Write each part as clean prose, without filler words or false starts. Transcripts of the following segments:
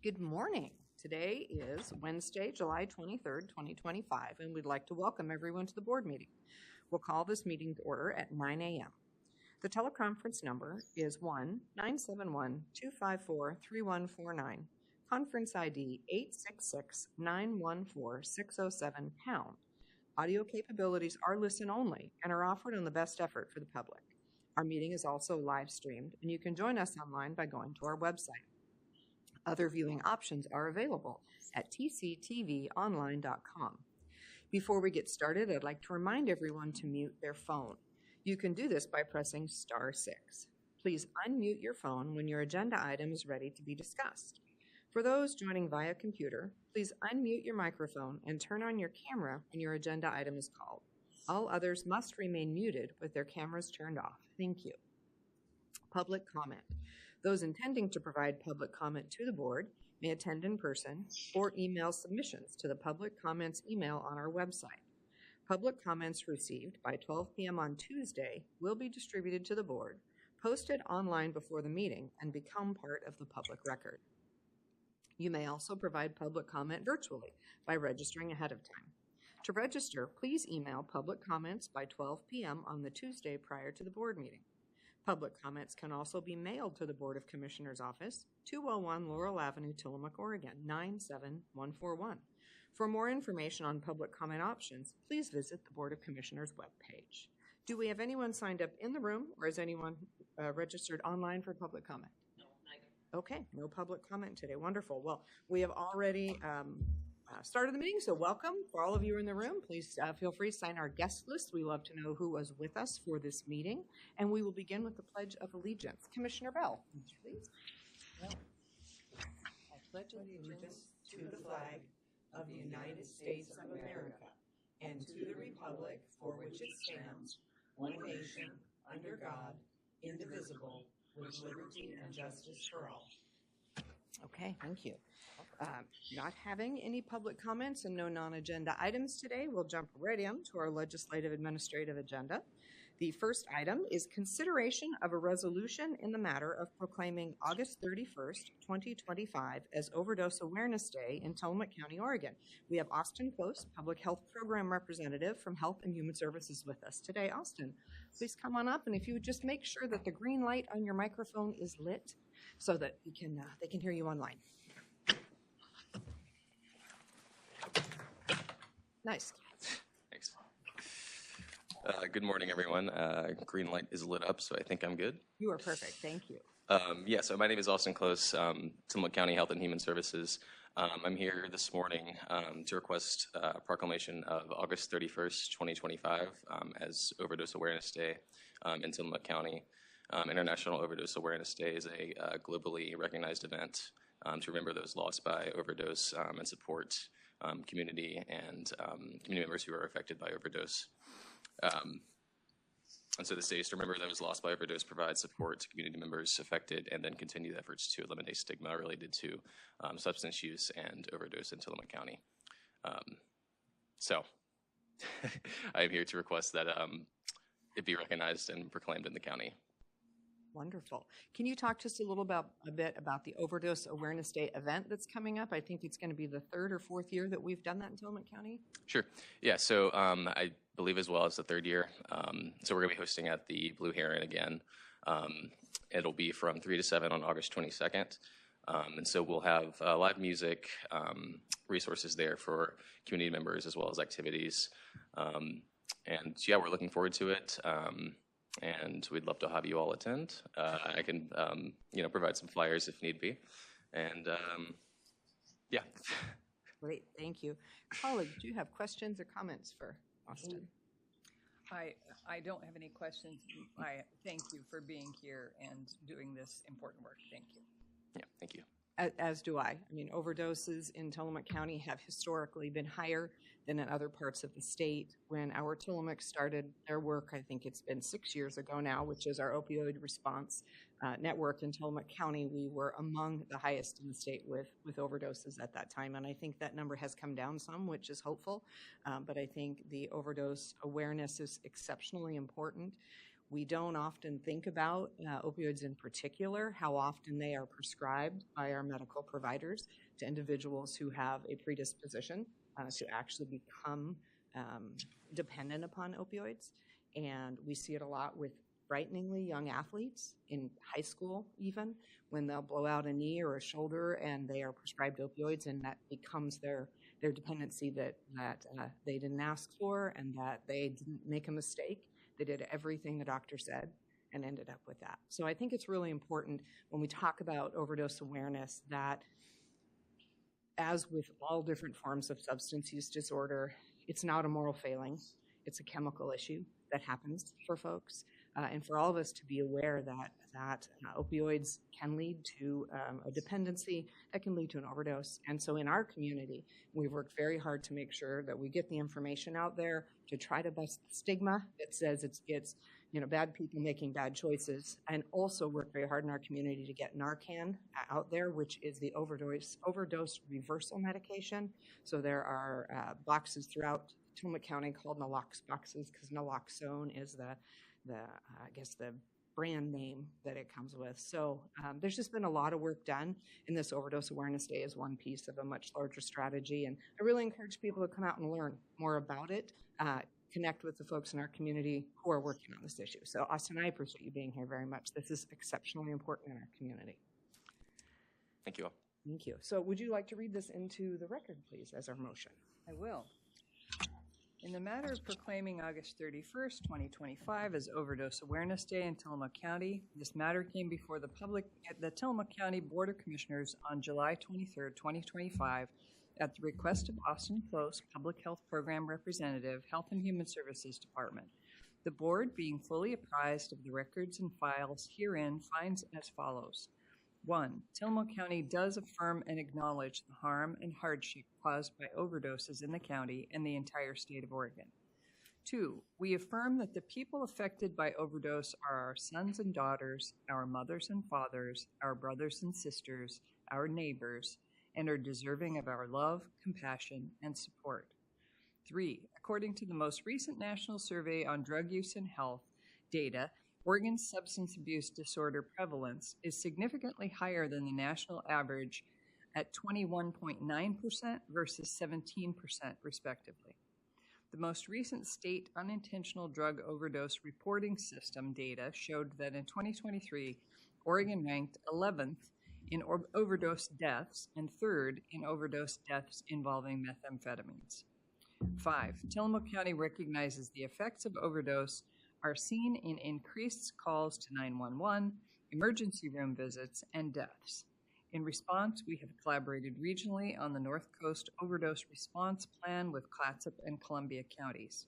Good morning. Today is Wednesday, July 23rd, 2025, and we'd like to welcome everyone to the board meeting. We'll call this meeting to order at 9 a.m. The teleconference number is 1-971-254-3149, conference ID 866-914-607#. Audio capabilities are listen only and are offered on the best effort for the public. Our meeting is also live streamed, and you can join us online by going to our website. Other viewing options are available at tctvonline.com. Before we get started, I'd like to remind everyone to mute their phone. You can do this by pressing *6. Please unmute your phone when your agenda item is ready to be discussed. For those joining via computer, please unmute your microphone and turn on your camera when your agenda item is called. All others must remain muted with their cameras turned off. Thank you. Public comment. Those intending to provide public comment to the board may attend in person or email submissions to the public comments email on our website. Public comments received by 12 p.m. on Tuesday will be distributed to the board, posted online before the meeting, and become part of the public record. You may also provide public comment virtually by registering ahead of time. To register, please email public comments by 12 p.m. on the Tuesday prior to the board meeting. Public comments can also be mailed to the Board of Commissioners Office, 201 Laurel Avenue, Tillamook, Oregon, 97141. For more information on public comment options, please visit the Board of Commissioners webpage. Do we have anyone signed up in the room, or is anyone registered online for public comment? No, neither. Okay, no public comment today. Wonderful. Well, we have already started the meeting, so welcome. For all of you in the room, please feel free to sign our guest list. We love to know who was with us for this meeting, and we will begin with the Pledge of Allegiance. Commissioner Bell, please. I pledge allegiance to the flag of the United States of America and to the republic for which it stands, one nation, under God, indivisible, with liberty and justice for all. Okay, thank you. Not having any public comments and no non-agenda items today, we'll jump right into our legislative administrative agenda. The first item is consideration of a resolution in the matter of proclaiming August 31st, 2025 as Overdose Awareness Day in Tillamook County, Oregon. We have Austin Close, Public Health Program Representative from Health and Human Services with us today. Austin, please come on up, and if you would just make sure that the green light on your microphone is lit so that you can, they can hear you online. Nice. Thanks. Good morning, everyone. Green light is lit up, so I think I'm good. You are perfect. Thank you. So my name is Austin Close, Tillamook County Health and Human Services. I'm here this morning to request a proclamation of August 31st, 2025 as Overdose Awareness Day in Tillamook County. International Overdose Awareness Day is a globally recognized event to remember those lost by overdose and support community and community members who are affected by overdose. And so this day is to remember those lost by overdose, provide support to community members affected, and then continue the efforts to eliminate stigma related to substance use and overdose in Tillamook County. So I am here to request that it be recognized and proclaimed in the county. Wonderful. Can you talk to us a bit about the Overdose Awareness Day event that's coming up? I think it's going to be the third or fourth year that we've done that in Tillamook County. Sure. Yeah, so I believe as well as the third year. So we're going to be hosting at the Blue Heron again. It'll be from 3 to 7 on August 22nd. And so we'll have live music, resources there for community members as well as activities. And yeah, we're looking forward to it. And we'd love to have you all attend. I can, provide some flyers if need be. And yeah. Great, thank you. Colleague, do you have questions or comments for Austin? I don't have any questions. I thank you for being here and doing this important work. Thank you. Yeah, thank you. As do I. I mean, overdoses in Tillamook County have historically been higher than in other parts of the state. When our Tillamook started their work, I think it's been 6 years ago now, which is our opioid response network in Tillamook County, we were among the highest in the state with overdoses at that time. And I think that number has come down some, which is hopeful. But I think the overdose awareness is exceptionally important. We don't often think about opioids in particular, how often they are prescribed by our medical providers to individuals who have a predisposition to actually become dependent upon opioids. And we see it a lot with frighteningly young athletes in high school, even when they'll blow out a knee or a shoulder and they are prescribed opioids, and that becomes their dependency that they didn't ask for and that they didn't make a mistake. They did everything the doctor said and ended up with that. So I think it's really important when we talk about overdose awareness that, as with all different forms of substance use disorder, it's not a moral failing. It's a chemical issue that happens for folks. And for all of us to be aware that opioids can lead to a dependency, that can lead to an overdose. And so in our community, we've worked very hard to make sure that we get the information out there to try to bust the stigma that says it's bad people making bad choices, and also work very hard in our community to get Narcan out there, which is the overdose reversal medication. So there are boxes throughout Tillamook County called Nalox boxes, because naloxone is the brand name that it comes with. So there's just been a lot of work done, and this Overdose Awareness Day is one piece of a much larger strategy. And I really encourage people to come out and learn more about it, connect with the folks in our community who are working on this issue. So Austin, I appreciate you being here very much. This is exceptionally important in our community. Thank you all. Thank you. So would you like to read this into the record, please, as our motion? I will. In the matter of proclaiming August 31st, 2025 as Overdose Awareness Day in Tillamook County, this matter came before the Tillamook County Board of Commissioners on July 23rd, 2025, at the request of Austin Close, Public Health Program Representative, Health and Human Services Department. The board, being fully apprised of the records and files herein, finds as follows. 1. Tillamook County does affirm and acknowledge the harm and hardship caused by overdoses in the county and the entire state of Oregon. 2. We affirm that the people affected by overdose are our sons and daughters, our mothers and fathers, our brothers and sisters, our neighbors, and are deserving of our love, compassion, and support. 3. According to the most recent National Survey on Drug Use and Health data, Oregon's substance abuse disorder prevalence is significantly higher than the national average at 21.9% versus 17%, respectively. The most recent state unintentional drug overdose reporting system data showed that in 2023, Oregon ranked 11th in overdose deaths and 3rd in overdose deaths involving methamphetamines. 5. Tillamook County recognizes the effects of overdose are seen in increased calls to 911, emergency room visits, and deaths. In response, we have collaborated regionally on the North Coast Overdose Response Plan with Clatsop and Columbia counties.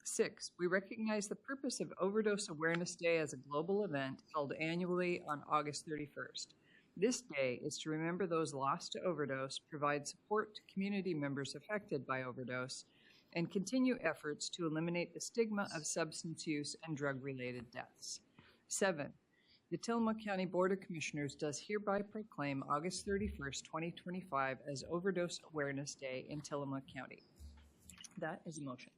6. We recognize the purpose of Overdose Awareness Day as a global event held annually on August 31st. This day is to remember those lost to overdose, provide support to community members affected by overdose, and continue efforts to eliminate the stigma of substance use and drug-related deaths. 7. The Tillamook County Board of Commissioners does hereby proclaim August 31st, 2025 as Overdose Awareness Day in Tillamook County. That is a motion.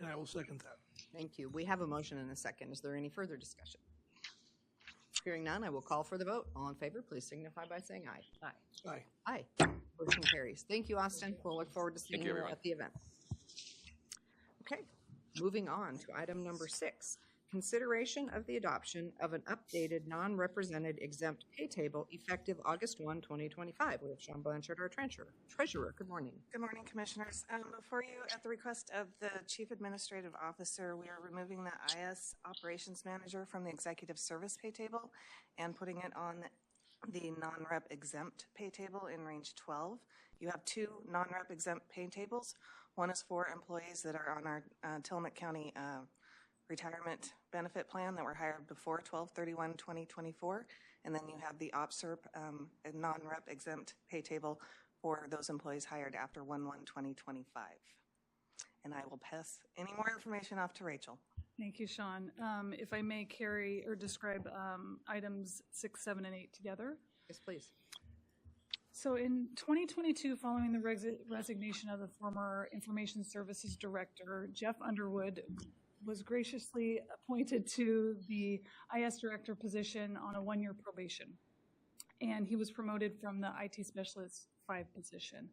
And I will second that. Thank you. We have a motion and a second. Is there any further discussion? Hearing none, I will call for the vote. All in favor, please signify by saying aye. Aye. Aye. Aye. Motion carries. Thank you, Austin. We'll look forward to seeing you everyone. at the event. Okay, moving on to item number 6, consideration of the adoption of an updated non-represented exempt pay table effective August 1, 2025. We have Sean Blanchard, our treasurer. Good morning. Good morning, Commissioners. Before you, at the request of the Chief Administrative Officer, we are removing the IS Operations Manager from the Executive Service pay table and putting it on the non-rep exempt pay table in range 12. You have 2 non-rep exempt pay tables. One is for employees that are on our Tillamook County retirement benefit plan that were hired before 12/31/2024, and then you have the OPSERP non-rep exempt pay table for those employees hired after 1/1/2025. And I will pass any more information off to Rachel. Thank you, Sean. If I may carry or describe items 6, 7, and 8 together. Yes, please. So in 2022, following the resignation of the former Information Services Director, Jeff Underwood was graciously appointed to the IS director position on a 1-year probation. And he was promoted from the IT Specialist 5 position.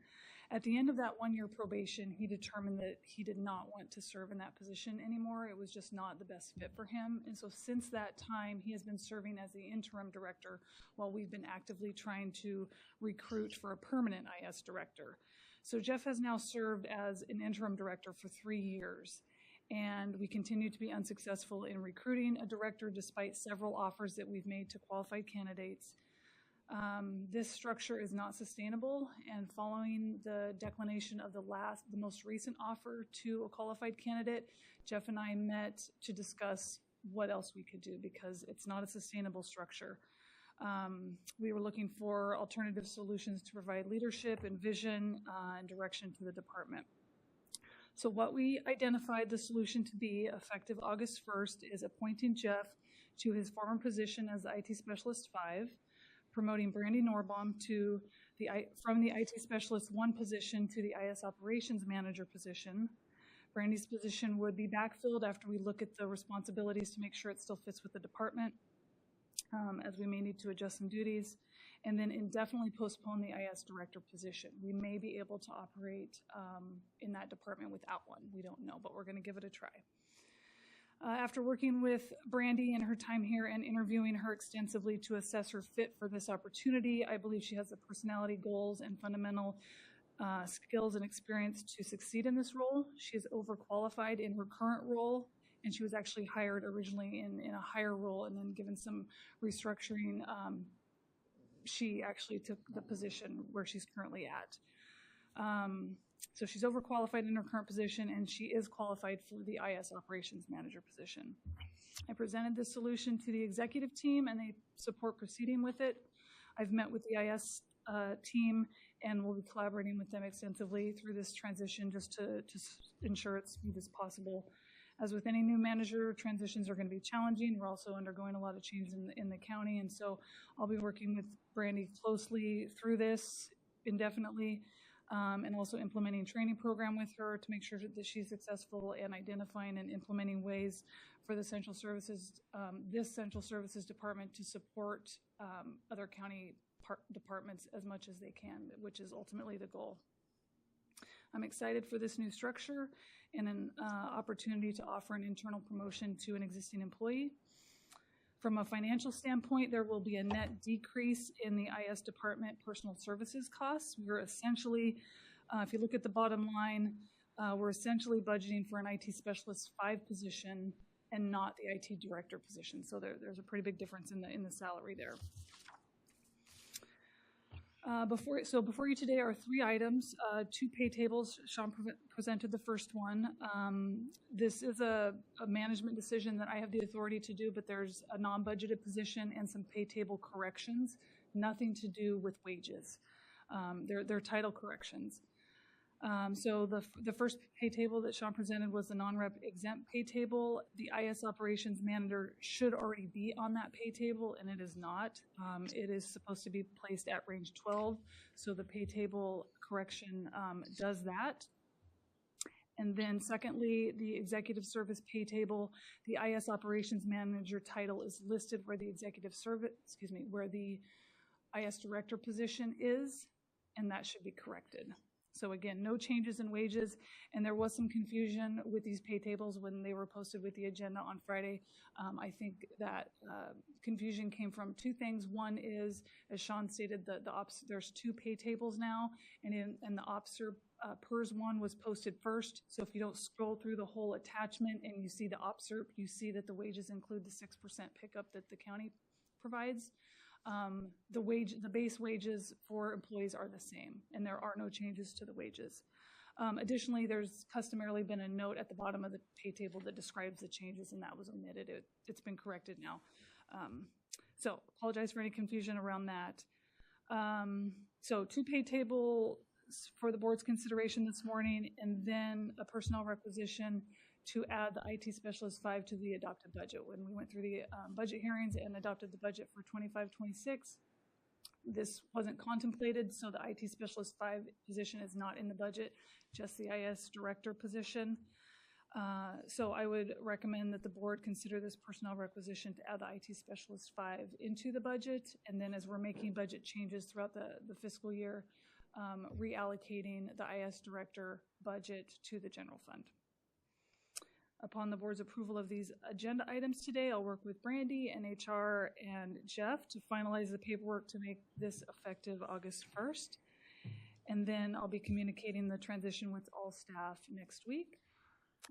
At the end of that 1-year probation, he determined that he did not want to serve in that position anymore. It was just not the best fit for him. And so since that time, he has been serving as the interim director while we've been actively trying to recruit for a permanent IS director. So Jeff has now served as an interim director for 3 years. And we continue to be unsuccessful in recruiting a director despite several offers that we've made to qualified candidates. This structure is not sustainable, and following the declination of the most recent offer to a qualified candidate, Jeff and I met to discuss what else we could do because it's not a sustainable structure. We were looking for alternative solutions to provide leadership and vision and direction to the department. So what we identified the solution to be effective August 1st is appointing Jeff to his former position as the IT Specialist 5, promoting Brandy Norbaum from the IT Specialist 1 position to the IS Operations Manager position. Brandy's position would be backfilled after we look at the responsibilities to make sure it still fits with the department, as we may need to adjust some duties, and then indefinitely postpone the IS Director position. We may be able to operate in that department without one. We don't know, but we're going to give it a try. After working with Brandy in her time here and interviewing her extensively to assess her fit for this opportunity, I believe she has the personality, goals, and fundamental skills and experience to succeed in this role. She is overqualified in her current role, and she was actually hired originally in a higher role, and then given some restructuring, she actually took the position where she's currently at. So she's overqualified in her current position, and she is qualified for the IS Operations Manager position. I presented this solution to the executive team, and they support proceeding with it. I've met with the IS team, and we'll be collaborating with them extensively through this transition just to ensure it's smooth as possible. As with any new manager, transitions are going to be challenging. We're also undergoing a lot of change in the county, and so I'll be working with Brandy closely through this indefinitely. And also implementing training program with her to make sure that she's successful and identifying and implementing ways for the central services, this central services department to support other county departments as much as they can, which is ultimately the goal. I'm excited for this new structure and an opportunity to offer an internal promotion to an existing employee. From a financial standpoint, there will be a net decrease in the IS department personal services costs. We're essentially, if you look at the bottom line, we're essentially budgeting for an IT Specialist 5 position and not the IT Director position. So there's a pretty big difference in the salary there. Before you today are 3 items, 2 pay tables. Sean presented the first one. This is a management decision that I have the authority to do, but there's a non-budgeted position and some pay table corrections, nothing to do with wages. They're title corrections. So the first pay table that Sean presented was the non-rep exempt pay table. The IS Operations Manager should already be on that pay table, and it is not. It is supposed to be placed at range 12, so the pay table correction does that. And then secondly, the executive service pay table, the IS Operations Manager title is listed where the where the IS Director position is, and that should be corrected. So again, no changes in wages, and there was some confusion with these pay tables when they were posted with the agenda on Friday. I think that confusion came from 2 things. One is, as Sean stated, there's 2 pay tables now, and the OPSER PERS one was posted first. So if you don't scroll through the whole attachment and you see the OPSERP, you see that the wages include the 6% pickup that the county provides. The base wages for employees are the same, and there are no changes to the wages. Additionally, there's customarily been a note at the bottom of the pay table that describes the changes, and that was omitted. It's been corrected now. So apologize for any confusion around that. So 2 pay tables for the board's consideration this morning, and then a personnel requisition to add the IT Specialist 5 to the adopted budget. When we went through the budget hearings and adopted the budget for 25-26, this wasn't contemplated, so the IT Specialist 5 position is not in the budget, just the IS Director position. So I would recommend that the board consider this personnel requisition to add the IT specialist 5 into the budget. And then as we're making budget changes throughout the fiscal year, reallocating the IS director budget to the general fund. Upon the board's approval of these agenda items today, I'll work with Brandy and HR and Jeff to finalize the paperwork to make this effective August 1st. And then I'll be communicating the transition with all staff next week.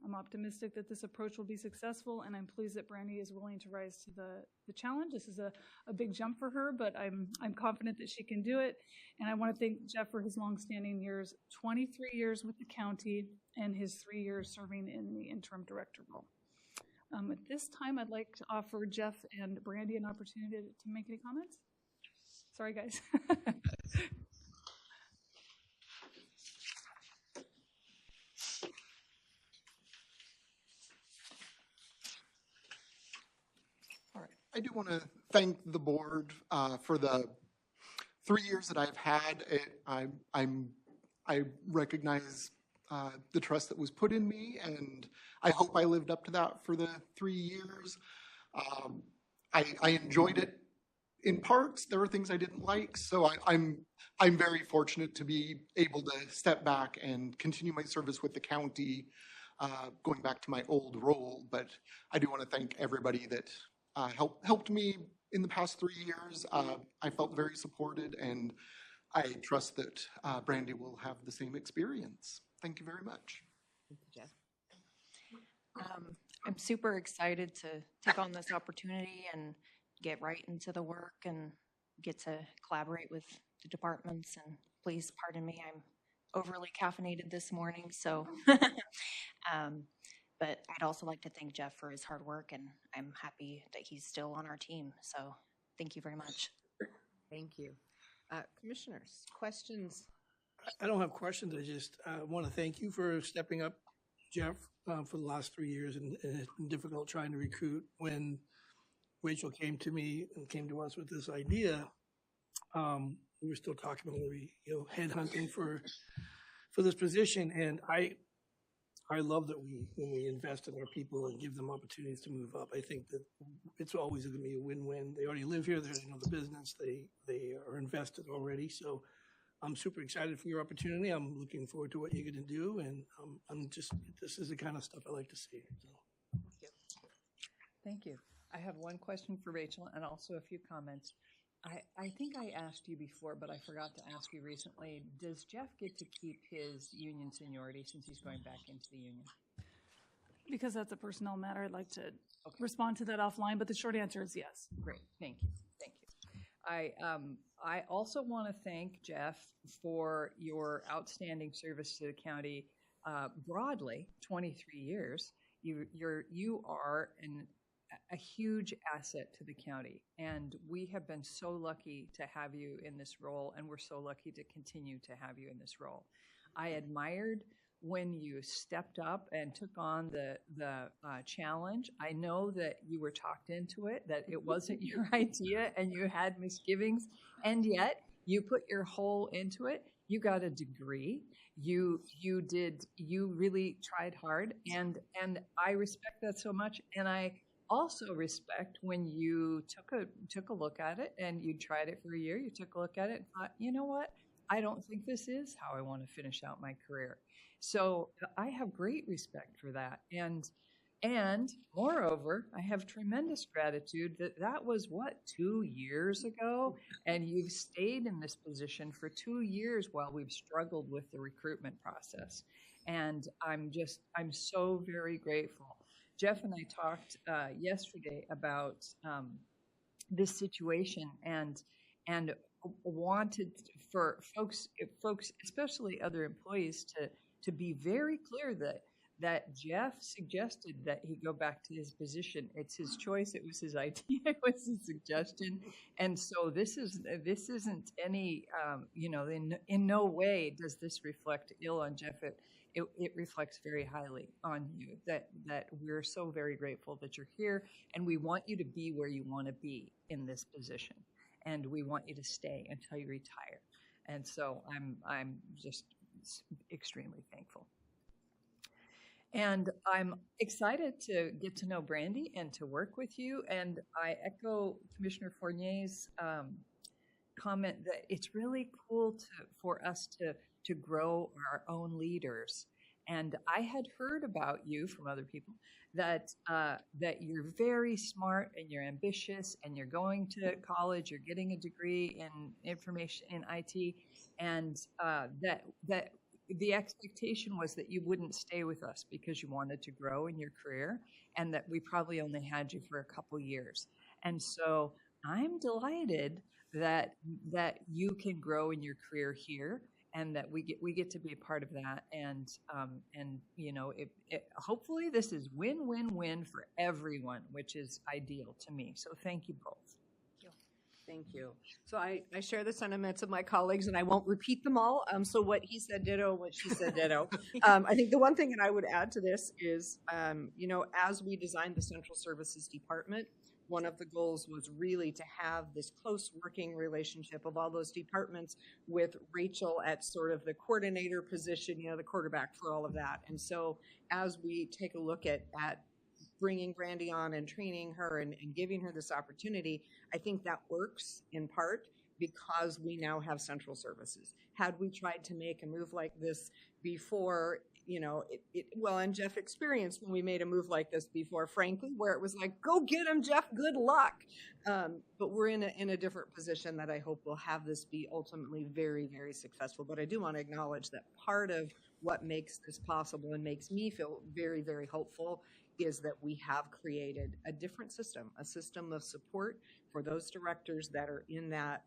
I'm optimistic that this approach will be successful, and I'm pleased that Brandy is willing to rise to the challenge. This is a big jump for her, but I'm confident that she can do it. And I want to thank Jeff for his longstanding years, 23 years with the county, and his 3 years serving in the interim director role. At this time, I'd like to offer Jeff and Brandy an opportunity to make any comments. Sorry, guys. I do want to thank the board for the 3 years that I've had. I recognize the trust that was put in me, and I hope I lived up to that for the 3 years. I enjoyed it in parts. There were things I didn't like, so I'm very fortunate to be able to step back and continue my service with the county, going back to my old role. But I do want to thank everybody that helped me in the past 3 years. I felt very supported, and I trust that Brandy will have the same experience. Thank you very much. Thank you, Jeff. I'm super excited to take on this opportunity and get right into the work and get to collaborate with the departments. And please pardon me, I'm overly caffeinated this morning, so but I'd also like to thank Jeff for his hard work, and I'm happy that he's still on our team. So thank you very much. Thank you. Commissioners, questions? I don't have questions. I just want to thank you for stepping up, Jeff, for the last 3 years. And it's been difficult trying to recruit. When Rachel came to me and came to us with this idea, we were still talking about maybe, headhunting for this position. And I love that when we invest in our people and give them opportunities to move up. I think that it's always going to be a win-win. They already live here. They know the business. They are invested already. So I'm super excited for your opportunity. I'm looking forward to what you're going to do. And this is the kind of stuff I like to see. So. Thank you. I have one question for Rachel and also a few comments. I think I asked you before, but I forgot to ask you recently. Does Jeff get to keep his union seniority since he's going back into the union? Because that's a personnel matter, I'd like to respond to that offline, but the short answer is yes. Great, thank you, thank you. I also want to thank Jeff for your outstanding service to the county broadly, 23 years. You are a huge asset to the county, and we have been so lucky to have you in this role, and we're so lucky to continue to have you in this role. I admired when you stepped up and took on the challenge. I know that you were talked into it, that it wasn't your idea, and you had misgivings, and yet you put your whole into it. You got a degree. You really tried hard, and I respect that so much, and I also respect when you took a look at it and you tried it for a year, you took a look at it and thought, you know what, I don't think this is how I want to finish out my career. So I have great respect for that. And moreover, I have tremendous gratitude that was 2 years ago, and you've stayed in this position for 2 years while we've struggled with the recruitment process. And I'm so very grateful. Jeff and I talked yesterday about this situation and wanted for folks, especially other employees, to be very clear that Jeff suggested that he go back to his position. It's his choice. It was his idea. It was his suggestion. And so this isn't any in no way does this reflect ill on Jeff. It reflects very highly on you, that we're so very grateful that you're here, and we want you to be where you want to be in this position, and we want you to stay until you retire. And so I'm just extremely thankful. And I'm excited to get to know Brandy and to work with you. And I echo Commissioner Fournier's comment that it's really cool for us to grow our own leaders. And I had heard about you from other people that you're very smart and you're ambitious and you're going to college, you're getting a degree in information in IT, and that the expectation was that you wouldn't stay with us because you wanted to grow in your career, and that we probably only had you for a couple years. And so I'm delighted that you can grow in your career here, and that we get to be a part of that. And you know, hopefully this is win-win-win for everyone, which is ideal to me. So thank you both. Thank you. So I share the sentiments of my colleagues, and I won't repeat them all. So what he said ditto, what she said ditto. I think the one thing that I would add to this is, you know, as we designed the Central Services Department, one of the goals was really to have this close working relationship of all those departments with Rachel at sort of the coordinator position, you know, the quarterback for all of that. And so as we take a look at bringing Brandy on and training her and giving her this opportunity, I think that works in part because we now have Central Services. Had we tried to make a move like this before, you know, well, and Jeff experienced when we made a move like this before, frankly, where it was like, go get him, Jeff, good luck. But we're in a different position that I hope will have this be ultimately very, very successful. But I do want to acknowledge that part of what makes this possible and makes me feel very, very hopeful is that we have created a different system, a system of support for those directors that are in that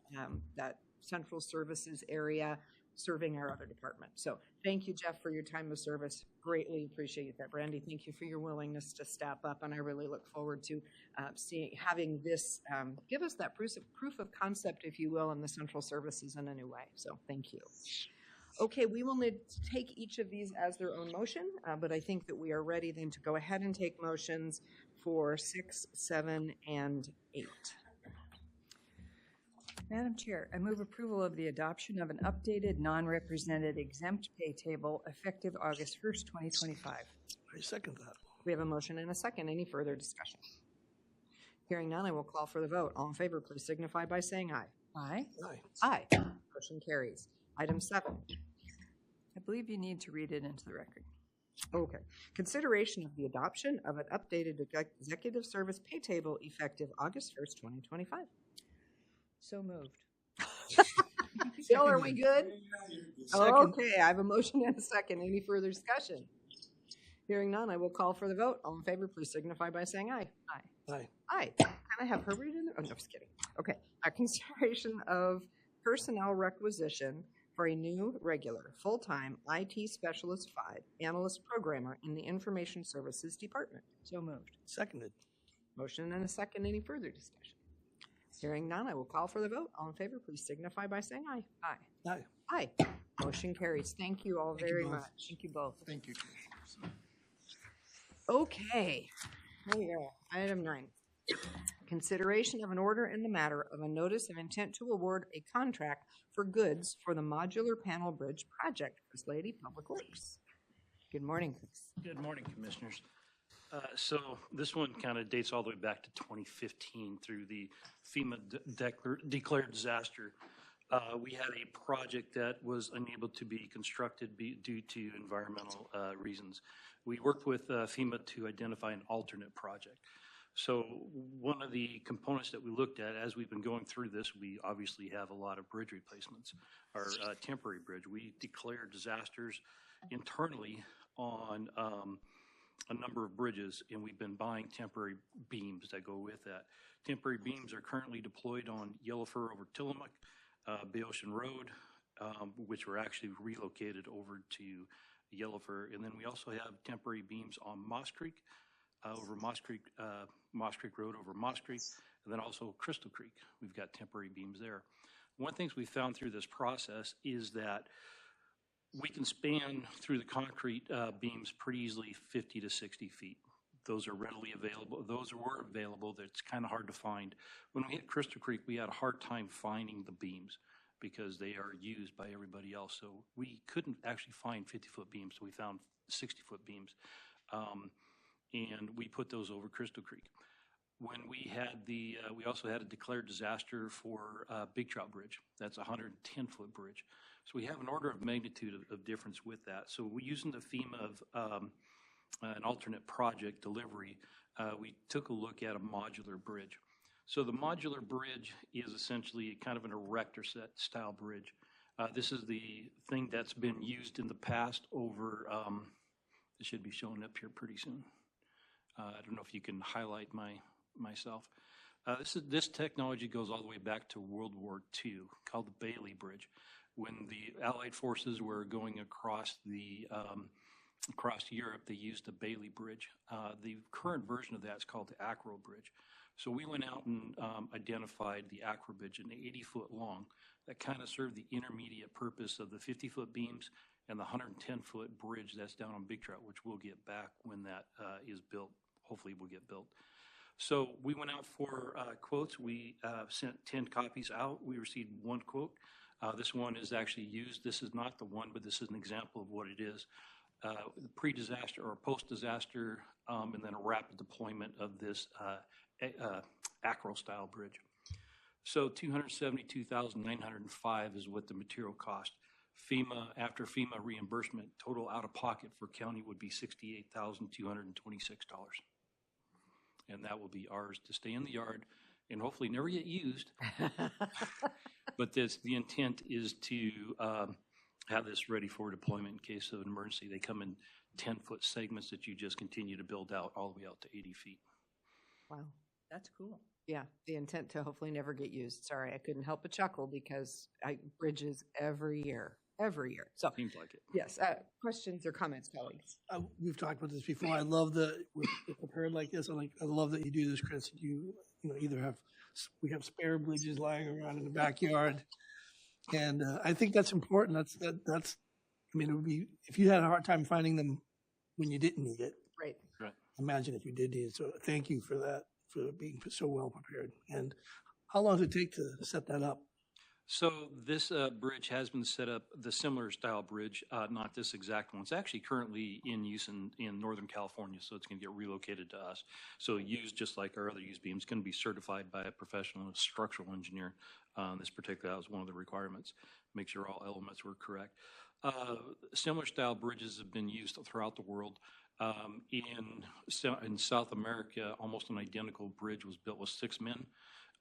Central Services area serving our other departments. So thank you, Jeff, for your time of service. Greatly appreciate that. Brandy, thank you for your willingness to step up, and I really look forward to having this give us that proof of concept, if you will, in the Central Services in a new way. So thank you. Okay, we will need to take each of these as their own motion, but I think that we are ready then to go ahead and take motions for 6, 7, and 8. Madam Chair, I move approval of the adoption of an updated non-represented exempt pay table effective August 1st, 2025. I second that. We have a motion and a second. Any further discussion? Hearing none, I will call for the vote. All in favor, please signify by saying aye. Aye. Aye. Aye. Motion carries. Item 7. I believe you need to read it into the record. Okay. Consideration of the adoption of an updated executive service pay table effective August 1st, 2025. So moved. Bill, are we good? Second. Okay, I have a motion and a second. Any further discussion? Hearing none, I will call for the vote. All in favor, please signify by saying aye. Aye. Aye. Aye. Can I have her read it? Oh, no, just kidding. Okay. A consideration of personnel requisition for a new regular full-time IT Specialist 5 analyst programmer in the Information Services Department. So moved. Seconded. Motion and a second. Any further discussion? Hearing none, I will call for the vote. All in favor, please signify by saying aye. Aye. Aye. Aye. Motion carries. Thank you all very both. much. Thank you both. Thank you. Okay. Here we go. Item 9. Consideration of an order in the matter of a notice of intent to award a contract for goods for the modular panel bridge project. Chris Lady, Public Works. Good morning, Chris. Good morning, Commissioners. So this one kind of dates all the way back to 2015 through the FEMA declared disaster. We had a project that was unable to be constructed due to environmental reasons. We worked with FEMA to identify an alternate project. So one of the components that we looked at as we've been going through this, we obviously have a lot of bridge replacements, our temporary bridge. We declared disasters internally on a number of bridges, and we've been buying temporary beams that go with that. Temporary beams are currently deployed on Yellow Fir over Tillamook, Bay Ocean Road, which were actually relocated over to Yellow Fir. And then we also have temporary beams on Moss Creek, over Moss Creek Road over Moss Creek, and then also Crystal Creek. We've got temporary beams there. One of the things we found through this process is that we can span through the concrete beams pretty easily 50 to 60 feet. Those are readily available. Those were available. That's kind of hard to find. When we hit Crystal Creek, we had a hard time finding the beams because they are used by everybody else. So we couldn't actually find 50-foot beams, so we found 60-foot beams. And we put those over Crystal Creek. When we had we also had a declared disaster for Big Trout Bridge. That's a 110-foot bridge. So we have an order of magnitude of difference with that. So we're using the FEMA of an alternate project delivery. We took a look at a modular bridge. So the modular bridge is essentially kind of an erector set style bridge. This is the thing that's been used in the past over, it should be showing up here pretty soon. I don't know if you can highlight myself. This technology goes all the way back to World War II, called the Bailey Bridge. When the Allied forces were going across Europe, they used the Bailey Bridge. The current version of that is called the Acro Bridge. So we went out and identified the Acro Bridge, an 80-foot long, that kind of served the intermediate purpose of the 50-foot beams and the 110-foot bridge that's down on Big Trout, which we'll get back when that is built. Hopefully will get built. So we went out for quotes. We sent 10 copies out. We received one quote. This one is actually used. This is not the one, but this is an example of what it is. Pre-disaster or post-disaster, and then a rapid deployment of this Acro-style bridge. So $272,905 is what the material cost. FEMA, after FEMA reimbursement, total out-of-pocket for county would be $68,226. And that will be ours to stay in the yard and hopefully never get used. But the intent is to have this ready for deployment in case of an emergency. They come in 10-foot segments that you just continue to build out all the way out to 80 feet. Wow. That's cool. Yeah, the intent to hopefully never get used. Sorry, I couldn't help but chuckle because bridges every year. So Seems like it. yes, questions or comments, colleagues? We've talked about this before. I love with prepared like this. I love that you do this, Chris. You either we have spare bridges lying around in the backyard, and I think that's important. That's. I mean, it would be if you had a hard time finding them when you didn't need it. Right. Imagine if you did need it. So thank you for that, for being so well prepared. And how long does it take to set that up? So this bridge has been set up, the similar style bridge, not this exact one. It's actually currently in use in Northern California, so it's going to get relocated to us. So used just like our other used beams, going to be certified by a professional structural engineer. This particular was one of the requirements. Make sure all elements were correct. Similar style bridges have been used throughout the world. In South America, almost an identical bridge was built with 6 men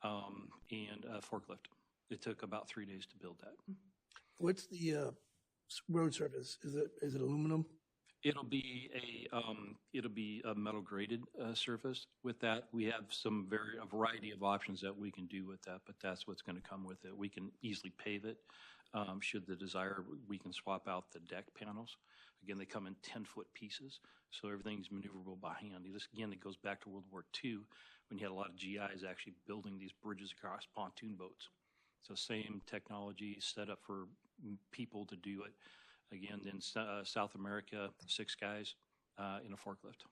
and a forklift. It took about 3 days to build that. What's the road surface? Is it aluminum? It'll be a metal graded surface. With that, we have a variety of options that we can do with that, but that's what's going to come with it. We can easily pave it. Should the desire, we can swap out the deck panels. Again, they come in 10-foot pieces, so everything's maneuverable by hand. Again, it goes back to World War II when you had a lot of GIs actually building these bridges across pontoon boats. So same technology set up for people to do it. Again, in South America, 6 guys in a forklift.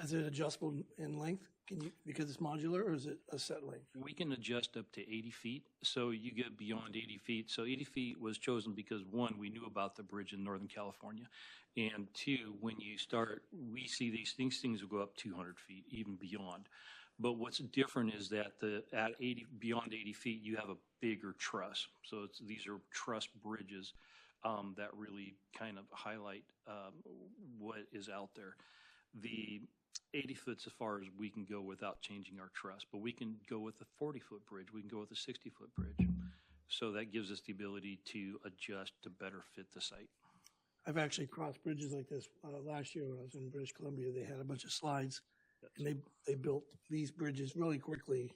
Is it adjustable in length? Because it's modular, or is it a set length? We can adjust up to 80 feet, so you get beyond 80 feet. So 80 feet was chosen because, 1, we knew about the bridge in Northern California, and 2, when you start, we see these things will go up 200 feet, even beyond. But what's different is that beyond 80 feet, you have a bigger truss. So these are truss bridges that really kind of highlight what is out there. The 80 foot's as far as we can go without changing our truss, but we can go with a 40-foot bridge. We can go with a 60-foot bridge. So that gives us the ability to adjust to better fit the site. I've actually crossed bridges like this last year when I was in British Columbia. They had a bunch of slides, and they built these bridges really quickly,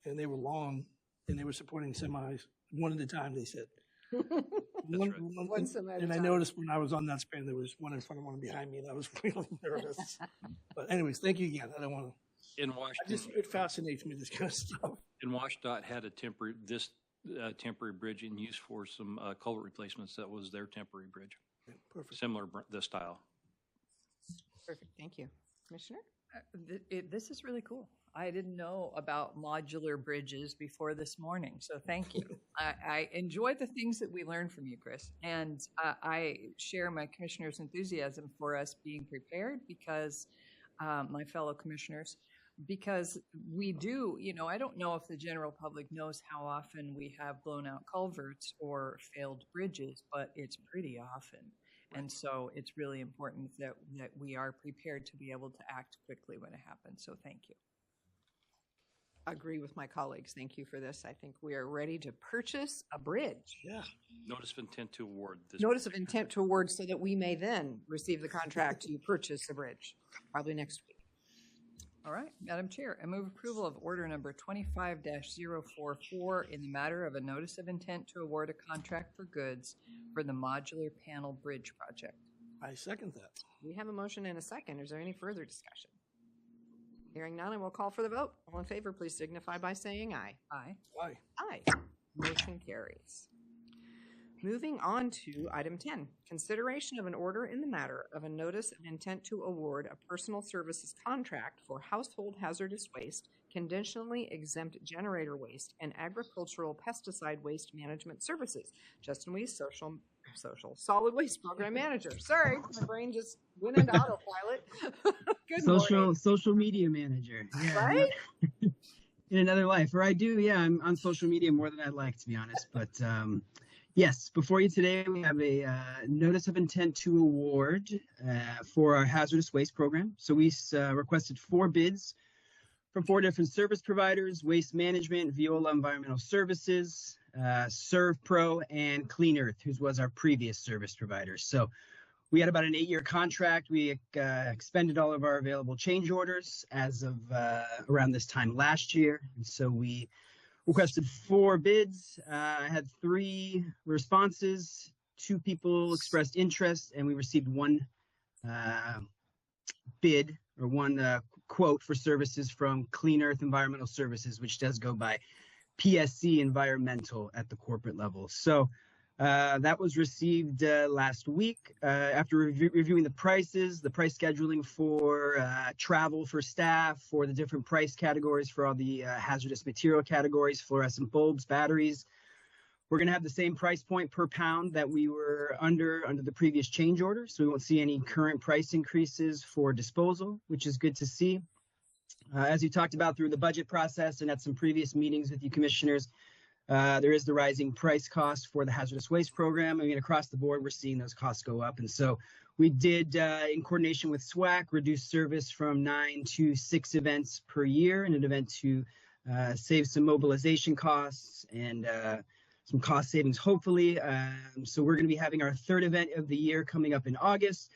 and they were long, and they were supporting semis one at a time, they said. One semi at a and I time. noticed when I was on that span, there was one in front of one behind me, and I was really nervous. But anyways, thank you again. I don't want to. In Washington, It fascinates me, this kind of stuff. in WashDOT had a temporary bridge in use for some culvert replacements. That was their temporary bridge. Perfect. Similar the style. Perfect, thank you. Commissioner? This is really cool. I didn't know about modular bridges before this morning, so thank you. I enjoy the things that we learn from you, Chris, and I share my commissioners' enthusiasm for us being prepared because my fellow commissioners, because we do, I don't know if the general public knows how often we have blown out culverts or failed bridges, but it's pretty often. And so it's really important that we are prepared to be able to act quickly when it happens. So thank you. Agree with my colleagues. Thank you for this. I think we are ready to purchase a bridge. Yeah. Notice of intent to award this. Notice of intent to award so that we may then receive the contract to purchase the bridge, probably next week. All right, Madam Chair, I move approval of order number 25-044 in the matter of a notice of intent to award a contract for goods for the modular panel bridge project. I second that. We have a motion and a second. Is there any further discussion? Hearing none, I will call for the vote. All in favor, please signify by saying aye. Aye. Aye. Aye. Motion carries. Moving on to item 10, consideration of an order in the matter of a notice of intent to award a personal services contract for household hazardous waste, conditionally exempt generator waste, and agricultural pesticide waste management services. Justin Weiss, solid waste program manager. Sorry, my brain just went into autopilot. Good morning. Social media manager. Yeah. Right? In another life, or I'm on social media more than I'd like, to be honest, but yes, before you today, we have a notice of intent to award for our hazardous waste program. So we requested 4 bids from 4 different service providers: Waste Management, Viola Environmental Services, ServPro, and Clean Earth, who was our previous service provider. So we had about an 8-year contract. We expended all of our available change orders as of around this time last year. And so we requested 4 bids. I had 3 responses. 2 people expressed interest, and we received 1 bid or 1 quote for services from Clean Earth Environmental Services, which does go by PSC Environmental at the corporate level. So that was received last week. After reviewing the prices, the price scheduling for travel for staff, for the different price categories for all the hazardous material categories, fluorescent bulbs, batteries, we're going to have the same price point per pound that we were under the previous change order. So we won't see any current price increases for disposal, which is good to see. As you talked about through the budget process and at some previous meetings with you commissioners, there is the rising price cost for the hazardous waste program. I mean, across the board, we're seeing those costs go up. And so we did, in coordination with SWAC, reduce service from 9 to 6 events per year in an event to save some mobilization costs and some cost savings, hopefully. So we're going to be having our 3rd event of the year coming up in August.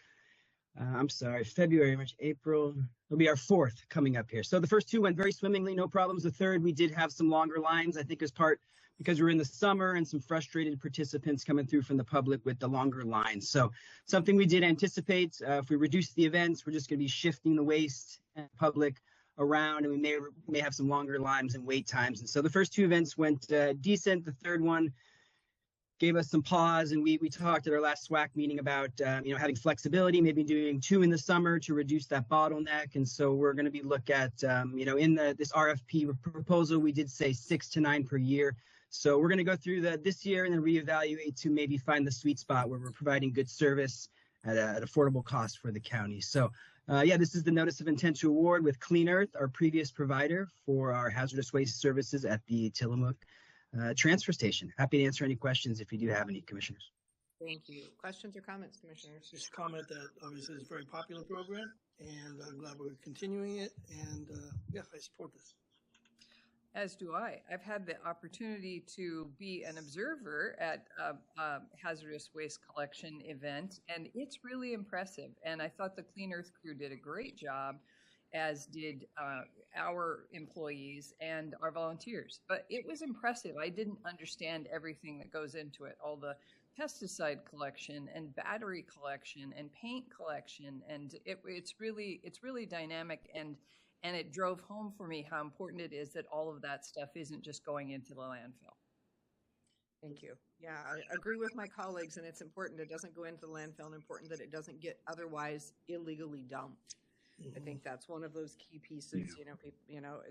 February, March, April. It'll be our 4th coming up here. So the first 2 went very swimmingly, no problems. The 3rd, we did have some longer lines, I think as part because we're in the summer and some frustrated participants coming through from the public with the longer lines. So something we did anticipate. If we reduce the events, we're just going to be shifting the waste and public around, and we may have some longer lines and wait times. And so the first 2 events went decent. The 3rd one gave us some pause, and we talked at our last SWAC meeting about having flexibility, maybe doing 2 in the summer to reduce that bottleneck. And so we're going to be look at in this RFP proposal, we did say 6 to 9 per year. So we're going to go through this year and then reevaluate to maybe find the sweet spot where we're providing good service at an affordable cost for the county. So this is the notice of intent to award with Clean Earth, our previous provider for our hazardous waste services at the Tillamook transfer station. Happy to answer any questions if you do have any, commissioners. Thank you. Questions or comments, commissioners? Just comment that obviously it's a very popular program, and I'm glad we're continuing it. And I support this. As do I. I've had the opportunity to be an observer at a hazardous waste collection event, and it's really impressive. And I thought the Clean Earth crew did a great job, as did our employees and our volunteers. But it was impressive. I didn't understand everything that goes into it, all the pesticide collection and battery collection and paint collection, and it's really dynamic, and it drove home for me how important it is that all of that stuff isn't just going into the landfill. Thank you. Yeah, I agree with my colleagues, and it's important it doesn't go into the landfill, and important that it doesn't get otherwise illegally dumped. I think that's one of those key pieces,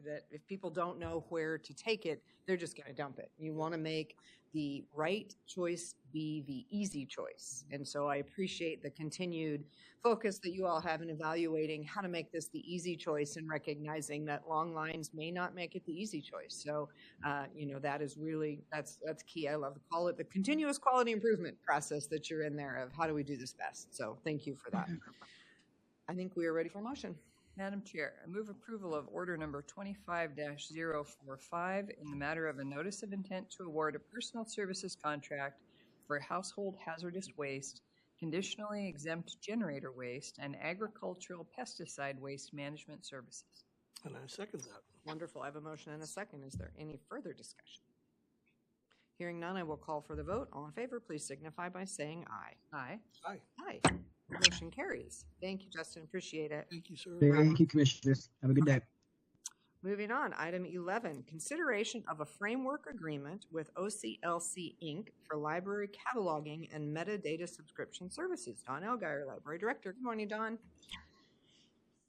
that if people don't know where to take it, they're just going to dump it. You want to make the right choice be the easy choice. And so I appreciate the continued focus that you all have in evaluating how to make this the easy choice and recognizing that long lines may not make it the easy choice. So, that is really, that's key. I love to call it the continuous quality improvement process that you're in there of how do we do this best. So thank you for that. I think we are ready for motion. Madam Chair, I move approval of order number 25-045 in the matter of a notice of intent to award a personal services contract for household hazardous waste, conditionally exempt generator waste, and agricultural pesticide waste management services. And I second that. Wonderful. I have a motion and a second. Is there any further discussion? Hearing none, I will call for the vote. All in favor, please signify by saying aye. Aye. Aye. Aye. Motion carries. Thank you, Justin. Appreciate it. Thank you, sir. Thank you, Commissioners. Have a good day. Moving on, item 11, consideration of a framework agreement with OCLC Inc. for library cataloging and metadata subscription services. Don Elgire, Library Director. Good morning, Don.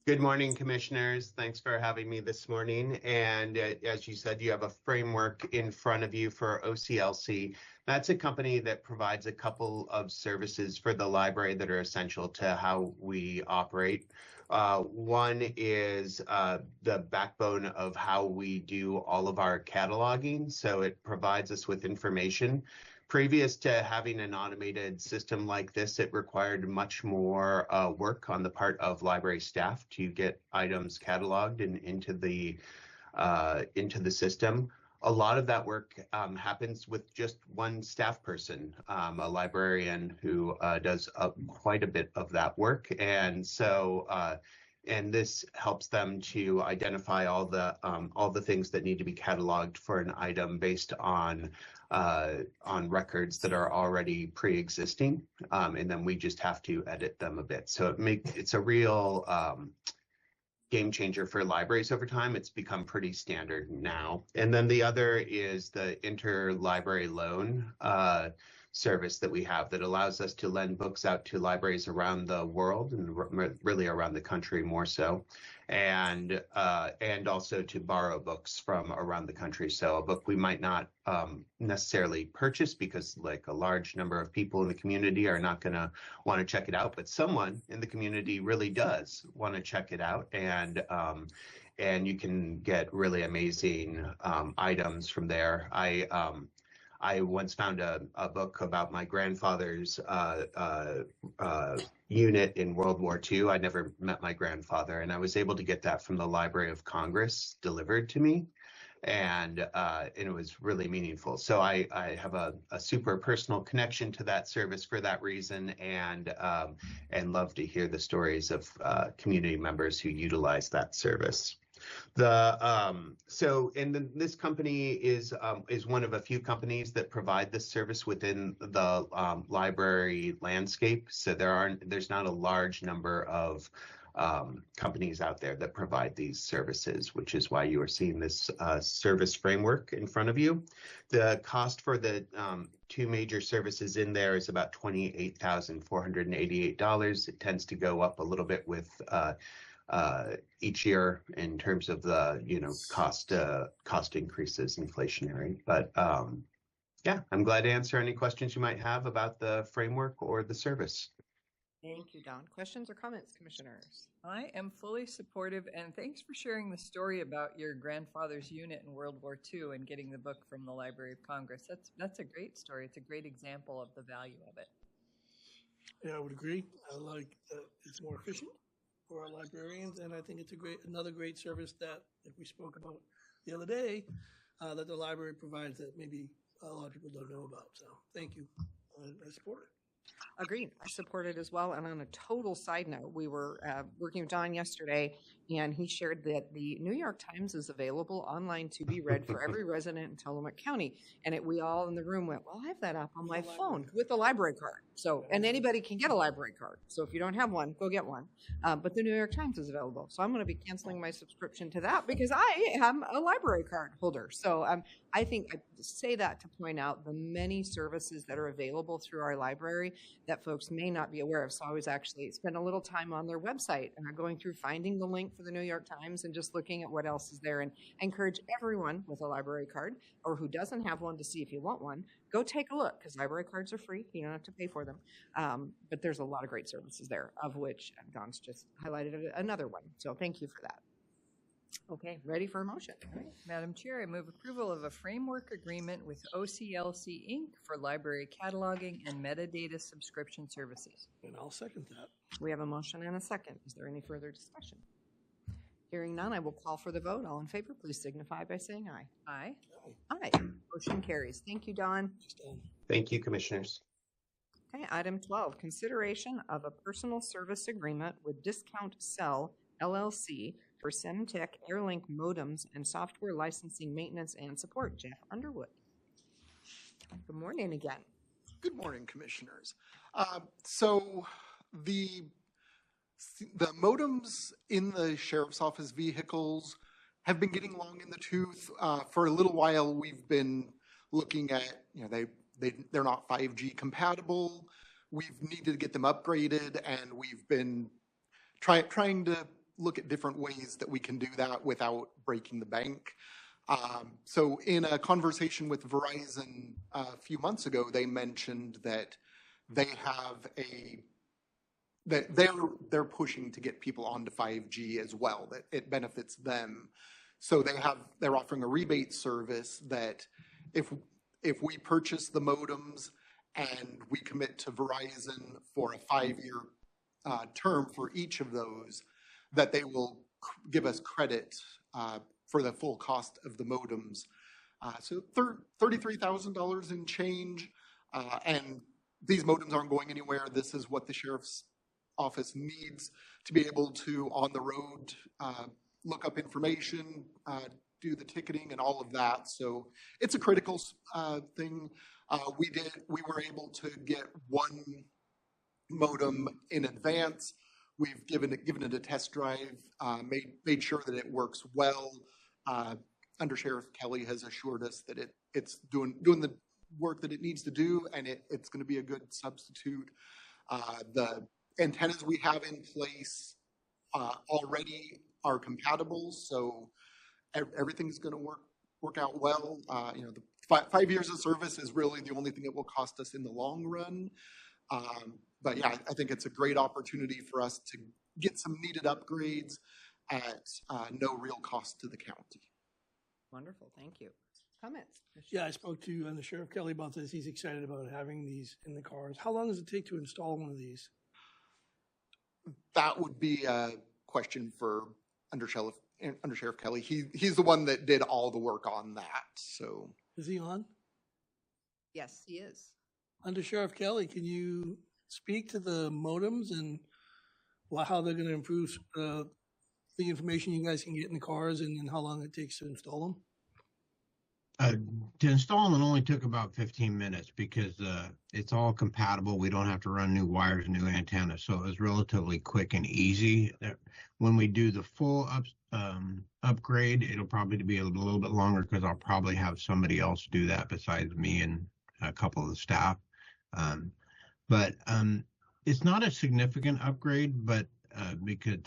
Good morning, Commissioners. Thanks for having me this morning. And as you said, you have a framework in front of you for OCLC. That's a company that provides a couple of services for the library that are essential to how we operate. One is the backbone of how we do all of our cataloging. So it provides us with information. Previous to having an automated system like this, it required much more work on the part of library staff to get items cataloged and into the system. A lot of that work happens with just one staff person, a librarian who does quite a bit of that work. And so, and this helps them to identify all the things that need to be cataloged for an item based on records that are already pre-existing, and then we just have to edit them a bit. So it's a real game changer for libraries over time. It's become pretty standard now. And then the other is the interlibrary loan service that we have that allows us to lend books out to libraries around the world and really around the country more so, and also to borrow books from around the country. So a book we might not necessarily purchase because like a large number of people in the community are not going to want to check it out, but someone in the community really does want to check it out, and you can get really amazing items from there. I once found a book about my grandfather's unit in World War II. I never met my grandfather, and I was able to get that from the Library of Congress delivered to me, and it was really meaningful. So I have a super personal connection to that service for that reason, and love to hear the stories of community members who utilize that service. This company is one of a few companies that provide this service within the library landscape. So there's not a large number of companies out there that provide these services, which is why you are seeing this service framework in front of you. The cost for the two major services in there is about $28,488. It tends to go up a little bit with each year in terms of the cost increases, inflationary. But yeah, I'm glad to answer any questions you might have about the framework or the service. Thank you, Don. Questions or comments, Commissioners? I am fully supportive, and thanks for sharing the story about your grandfather's unit in World War II and getting the book from the Library of Congress. That's a great story. It's a great example of the value of it. Yeah, I would agree. I like that it's more efficient for our librarians, and I think it's another great service that we spoke about the other day, that the library provides that maybe a lot of people don't know about. So thank you. I support it. Agreed. I support it as well. And on a total side note, we were working with Don yesterday, and he shared that the New York Times is available online to be read for every resident in Tillamook County. And we all in the room went, well, I have that app on my phone with a library card. So, and anybody can get a library card. So if you don't have one, go get one. But the New York Times is available. So I'm going to be canceling my subscription to that because I am a library card holder. So I think I say that to point out the many services that are available through our library that folks may not be aware of. So I was actually spent a little time on their website and going through finding the link for the New York Times and just looking at what else is there. And I encourage everyone with a library card or who doesn't have one to see if you want one, go take a look, because library cards are free. You don't have to pay for them. But there's a lot of great services there, of which Don's just highlighted another one. So thank you for that. Okay, ready for a motion. All right. Madam Chair, I move approval of a framework agreement with OCLC Inc. for library cataloging and metadata subscription services. And I'll second that. We have a motion and a second. Is there any further discussion? Hearing none, I will call for the vote. All in favor, please signify by saying aye. Aye. Aye. Motion carries. Thank you, Don. Thank you, Commissioners. Okay, item 12, consideration of a personal service agreement with Discount Cell LLC for Semtech Airlink modems and software licensing, maintenance, and support. Jeff Underwood. Good morning again. Good morning, Commissioners. So the modems in the Sheriff's Office vehicles have been getting long in the tooth. For a little while, we've been looking at, they're not 5G compatible. We've needed to get them upgraded, and we've been trying to look at different ways that we can do that without breaking the bank. So in a conversation with Verizon a few months ago, they mentioned that they have that they're pushing to get people onto 5G as well, that it benefits them. So they're offering a rebate service that if we purchase the modems and we commit to Verizon for a 5-year term for each of those, that they will give us credit for the full cost of the modems. So $33,000 in change, and these modems aren't going anywhere. This is what the Sheriff's Office needs to be able to, on the road, look up information, do the ticketing and all of that. So it's a critical thing. We were able to get one modem in advance. We've given it a test drive, made sure that it works well. Under Sheriff Kelly has assured us that it's doing the work that it needs to do, and it's going to be a good substitute. The antennas we have in place already are compatible, so everything's going to work out well. The 5 years of service is really the only thing that will cost us in the long run. But yeah, I think it's a great opportunity for us to get some needed upgrades at no real cost to the county. Wonderful, thank you. Comments? Yeah, I spoke to Under Sheriff Kelly about this. He's excited about having these in the cars. How long does it take to install one of these? That would be a question for Under Sheriff Kelly. He's the one that did all the work on that. So is he on? Yes, he is. Under Sheriff Kelly, can you speak to the modems and how they're going to improve the information you guys can get in the cars, and then how long it takes to install them? To install them, it only took about 15 minutes because it's all compatible. We don't have to run new wires, new antennas, so it was relatively quick and easy. When we do the full upgrade, it'll probably be a little bit longer because I'll probably have somebody else do that besides me and a couple of the staff. But it's not a significant upgrade, but because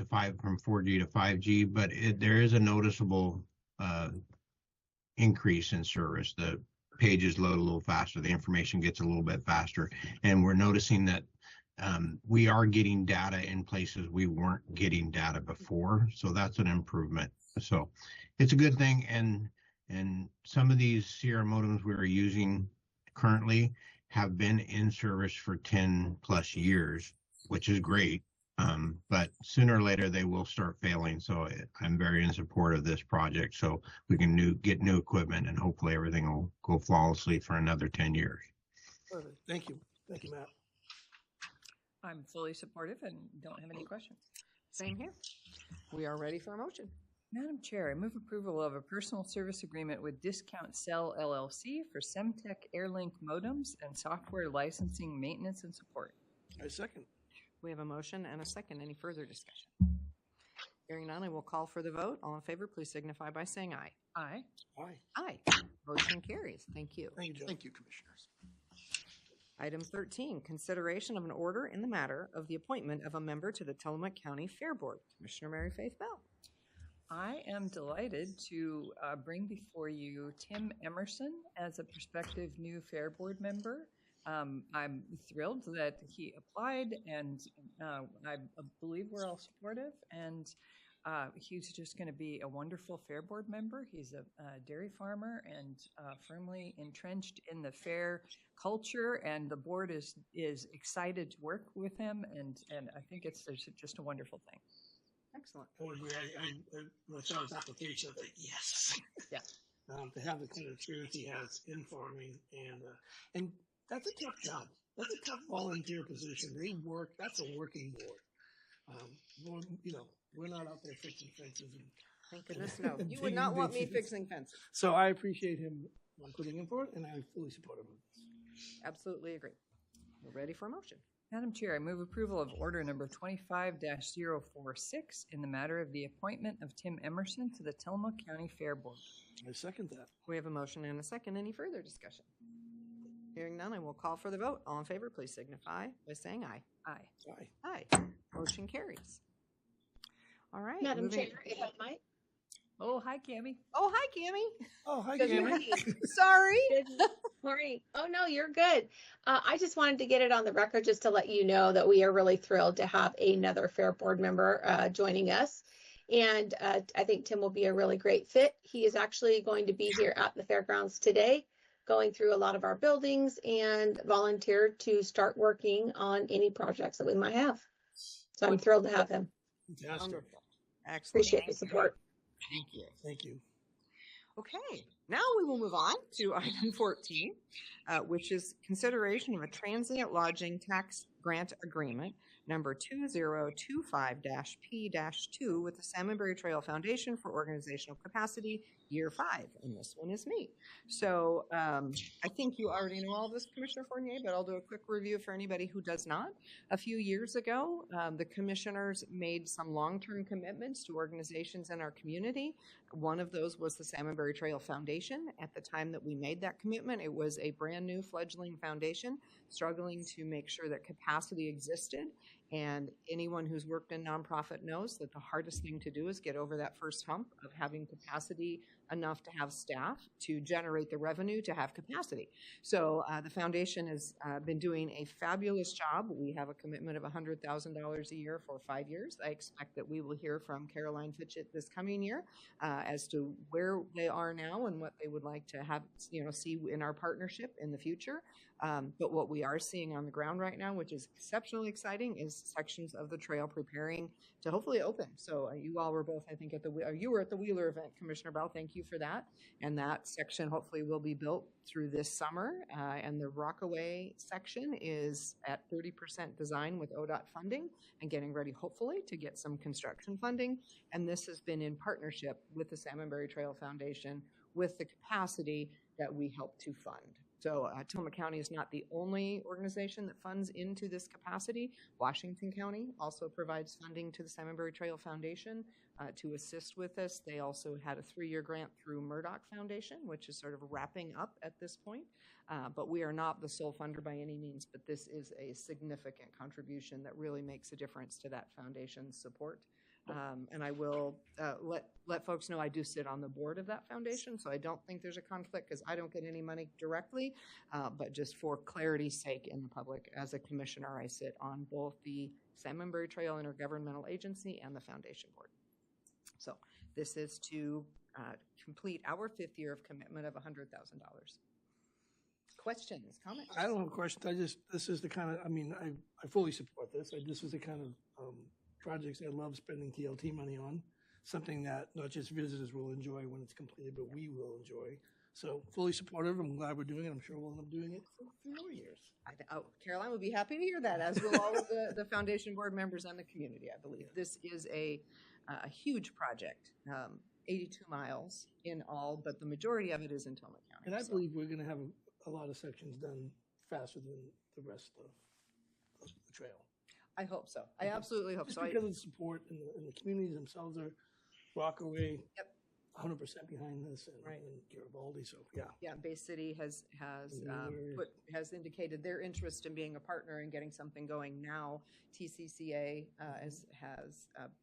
from 4G to 5G, but there is a noticeable increase in service. The pages load a little faster, the information gets a little bit faster, and we're noticing that we are getting data in places we weren't getting data before, so that's an improvement. So it's a good thing, and some of these Sierra modems we are using currently have been in service for 10 plus years, which is great. But sooner or later they will start failing. So I'm very in support of this project so we can get new equipment, and hopefully everything will go flawlessly for another 10 years. Perfect. Thank you. Thank you, Matt. I'm fully supportive and don't have any questions. Same here. We are ready for a motion. Madam Chair, I move approval of a personal service agreement with Discount Cell LLC for Semtech Airlink modems and software licensing, maintenance, and support. I second. We have a motion and a second. Any further discussion? Hearing none, I will call for the vote. All in favor, please signify by saying aye. Aye. Aye. Aye. Motion carries. Thank you. Thank you, Joe. Thank you, Commissioners. Item 13, consideration of an order in the matter of the appointment of a member to the Tillamook County Fair Board. Commissioner Mary Faith Bell. I am delighted to bring before you Tim Emerson as a prospective new Fair Board member. I'm thrilled that he applied, and I believe we're all supportive, and he's just going to be a wonderful Fair Board member. He's a dairy farmer and firmly entrenched in the fair culture, and the board is excited to work with him, and I think it's just a wonderful thing. Excellent. I would agree. When I saw his application, I was like, yes. Yeah. To have the kind of experience he has in farming, and that's a tough job. That's a tough volunteer position. They work. That's a working board. We're not out there fixing fences. Thank goodness, no. You would not want me fixing fences. So I appreciate him putting him forward, and I fully support him. Absolutely agree. We're ready for a motion. Madam Chair, I move approval of order number 25-046 in the matter of the appointment of Tim Emerson to the Tillamook County Fair Board. I second that. We have a motion and a second. Any further discussion? Hearing none, I will call for the vote. All in favor, please signify by saying aye. Aye. Aye. Aye. Motion carries. All right. Madam moving- Chair, if I might. Oh, hi, Cammie. Oh, hi, Cammie. Oh, hi, Good Cammie. morning. Sorry. Good morning. Oh, no, you're good. I just wanted to get it on the record just to let you know that we are really thrilled to have another Fair Board member joining us. And I think Tim will be a really great fit. He is actually going to be here at the fairgrounds today, going through a lot of our buildings, and volunteered to start working on any projects that we might have. So I'm thrilled to have him. Fantastic. Wonderful. Excellent. Appreciate the support. Thank you. Thank you. Okay, now we will move on to item 14, which is consideration of a transient lodging tax grant agreement number 2025-P-2 with the Salmonberry Trail Foundation for Organizational Capacity, Year 5, and this one is me. So I think you already know all this, Commissioner Fournier, but I'll do a quick review for anybody who does not. A few years ago, the commissioners made some long-term commitments to organizations in our community. One of those was the Salmonberry Trail Foundation. At the time that we made that commitment, it was a brand new fledgling foundation struggling to make sure that capacity existed. And anyone who's worked in nonprofit knows that the hardest thing to do is get over that first hump of having capacity enough to have staff to generate the revenue to have capacity. So the foundation has been doing a fabulous job. We have a commitment of $100,000 a year for 5 years. I expect that we will hear from Caroline Fitchett this coming year as to where they are now and what they would like to have, see in our partnership in the future. But what we are seeing on the ground right now, which is exceptionally exciting, is sections of the trail preparing to hopefully open. So you all were both, I think, you were at the Wheeler event, Commissioner Bell. Thank you for that. And that section hopefully will be built through this summer. And the Rockaway section is at 30% design with ODOT funding and getting ready, hopefully, to get some construction funding. And this has been in partnership with the Salmonberry Trail Foundation with the capacity that we help to fund. So Tillamook County is not the only organization that funds into this capacity. Washington County also provides funding to the Salmonberry Trail Foundation to assist with this. They also had a 3-year grant through Murdoch Foundation, which is sort of wrapping up at this point. But we are not the sole funder by any means, but this is a significant contribution that really makes a difference to that foundation's support. And I will let folks know I do sit on the board of that foundation, so I don't think there's a conflict because I don't get any money directly, but just for clarity's sake in the public, as a commissioner, I sit on both the Salmonberry Trail Intergovernmental Agency and the foundation board. So this is to complete our 5th year of commitment of $100,000. Questions, comments? I don't have questions. This is the kind of, I fully support this. This is the kind of projects I love spending TLT money on, something that not just visitors will enjoy when it's completed, but we will enjoy. So fully supportive. I'm glad we're doing it. I'm sure we'll end up doing it for more years. Caroline would be happy to hear that, as will all of the foundation board members and the community, I believe. This is a huge project, 82 miles in all, but the majority of it is in Tillamook County. And I believe we're going to have a lot of sections done faster than the rest of the trail. I hope so. I absolutely hope Just so. because of the support and the communities themselves are Rockaway. Yep. 100% behind this and, Right. and Garibaldi, so, yeah. Yeah, Bay City has has indicated their interest in being a partner and getting something going now. TCCA has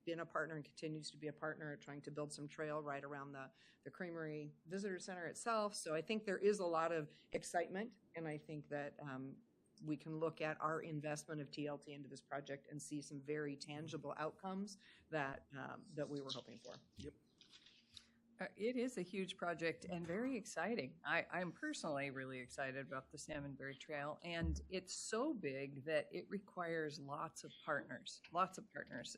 been a partner and continues to be a partner, trying to build some trail right around the Creamery Visitor Center itself. So I think there is a lot of excitement, and I think that we can look at our investment of TLT into this project and see some very tangible outcomes that we were hoping for. Yep. It is a huge project and very exciting. I'm personally really excited about the Salmonberry Trail, and it's so big that it requires lots of partners.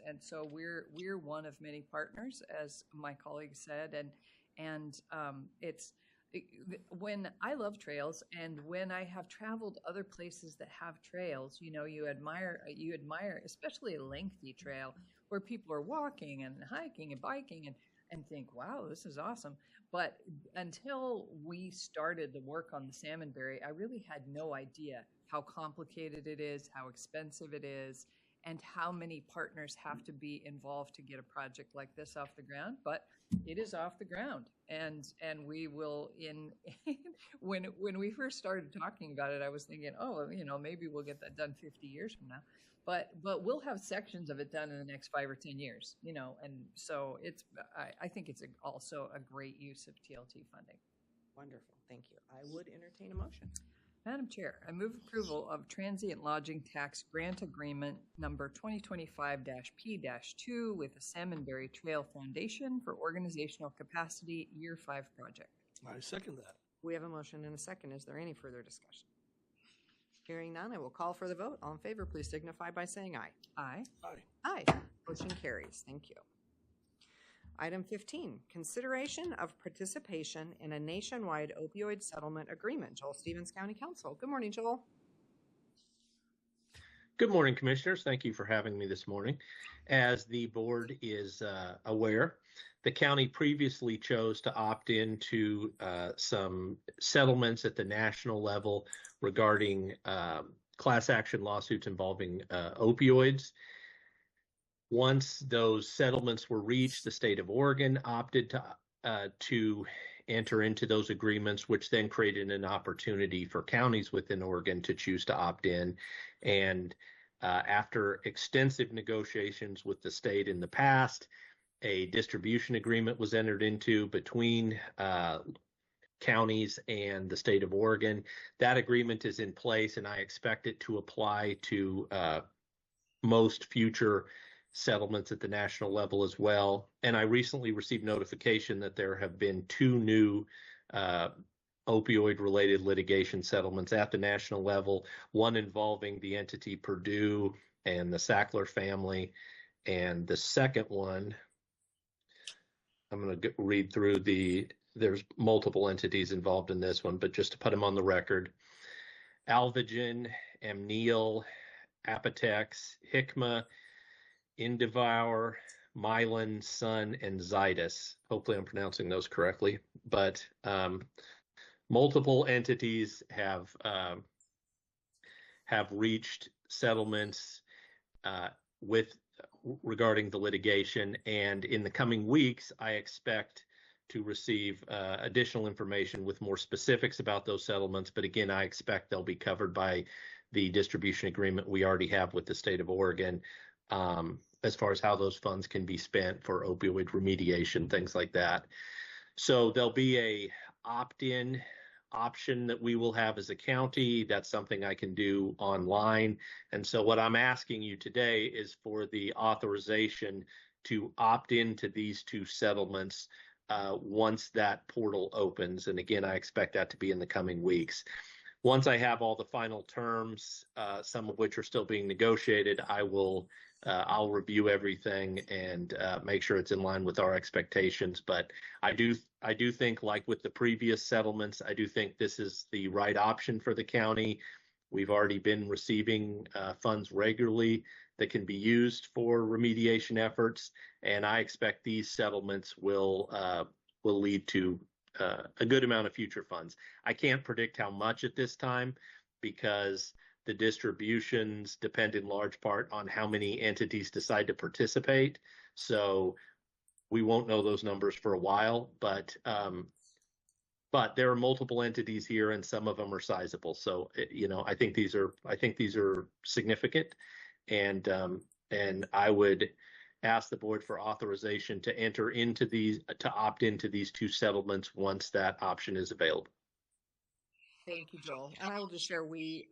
And so we're one of many partners, as my colleague said, and when I love trails, and when I have traveled other places that have trails, you admire, especially a lengthy trail where people are walking and hiking and biking and think, wow, this is awesome. But until we started the work on the Salmonberry, I really had no idea how complicated it is, how expensive it is, and how many partners have to be involved to get a project like this off the ground. But it is off the ground, and we will when we first started talking about it, I was thinking, maybe we'll get that done 50 years from now. But we'll have sections of it done in the next 5 or 10 years, and so I think it's also a great use of TLT funding. Wonderful, thank you. I would entertain a motion. Madam Chair, I move approval of transient lodging tax grant agreement number 2025-P-2 with the Salmonberry Trail Foundation for Organizational Capacity Year 5 project. I second that. We have a motion and a second. Is there any further discussion? Hearing none, I will call for the vote. All in favor, please signify by saying aye. Aye. Aye. Aye. Motion carries. Thank you. Item 15, consideration of participation in a nationwide opioid settlement agreement. Joel Stevens, County Council. Good morning, Joel. Good morning, Commissioners. Thank you for having me this morning. As the board is aware, the county previously chose to opt into some settlements at the national level regarding class action lawsuits involving opioids. Once those settlements were reached, the state of Oregon opted to enter into those agreements, which then created an opportunity for counties within Oregon to choose to opt in. And after extensive negotiations with the state in the past, a distribution agreement was entered into between counties and the state of Oregon. That agreement is in place, and I expect it to apply to most future settlements at the national level as well. And I recently received notification that there have been 2 new opioid-related litigation settlements at the national level, one involving the entity Purdue and the Sackler family, and the second one, I'm going to read through there's multiple entities involved in this one, but just to put them on the record, Alvogen, Amneal, Apotex, Hikma, Indivour, Mylan, Sun, and Zydus. Hopefully I'm pronouncing those correctly, but multiple entities have reached settlements regarding the litigation, and in the coming weeks, I expect to receive additional information with more specifics about those settlements. But again, I expect they'll be covered by the distribution agreement we already have with the state of Oregon, as far as how those funds can be spent for opioid remediation, things like that. So there'll be a opt-in option that we will have as a county. That's something I can do online. And so what I'm asking you today is for the authorization to opt into these 2 settlements once that portal opens. And again, I expect that to be in the coming weeks. Once I have all the final terms, some of which are still being negotiated, I'll review everything and make sure it's in line with our expectations. But I do think, like with the previous settlements, I do think this is the right option for the county. We've already been receiving funds regularly that can be used for remediation efforts, and I expect these settlements will lead to a good amount of future funds. I can't predict how much at this time because the distributions depend in large part on how many entities decide to participate. So we won't know those numbers for a while, but there are multiple entities here, and some of them are sizable. So, I think these are significant, and I would ask the board for authorization to opt into these two settlements once that option is available. Thank you, Joel. And I will just share, we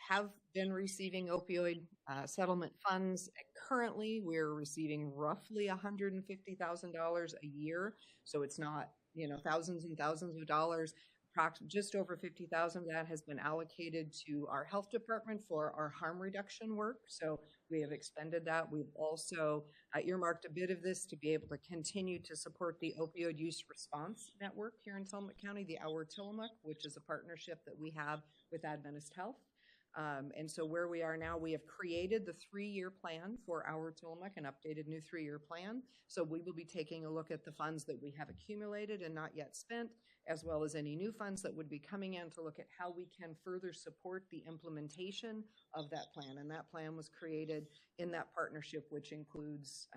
have been receiving opioid settlement funds. Currently, we're receiving roughly $150,000 a year. So it's not, thousands and thousands of dollars. Just over 50,000 of that has been allocated to our health department for our harm reduction work. So we have expended that. We've also earmarked a bit of this to be able to continue to support the opioid use response network here in Tillamook County, the Our Tillamook, which is a partnership that we have with Adventist Health. And so where we are now, we have created the 3-year plan for Our Tillamook, an updated new 3-year plan. So we will be taking a look at the funds that we have accumulated and not yet spent, as well as any new funds that would be coming in to look at how we can further support the implementation of that plan. And that plan was created in that partnership, which includes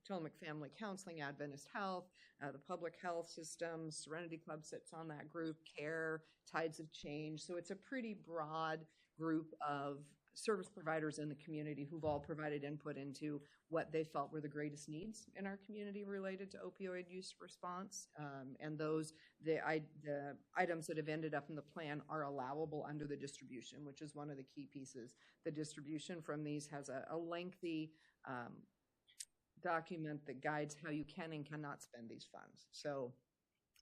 Tillamook Family Counseling, Adventist Health, the public health system, Serenity Club sits on that group, CARE, Tides of Change. So it's a pretty broad group of service providers in the community who've all provided input into what they felt were the greatest needs in our community related to opioid use response. And the items that have ended up in the plan are allowable under the distribution, which is one of the key pieces. The distribution from these has a lengthy document that guides how you can and cannot spend these funds. So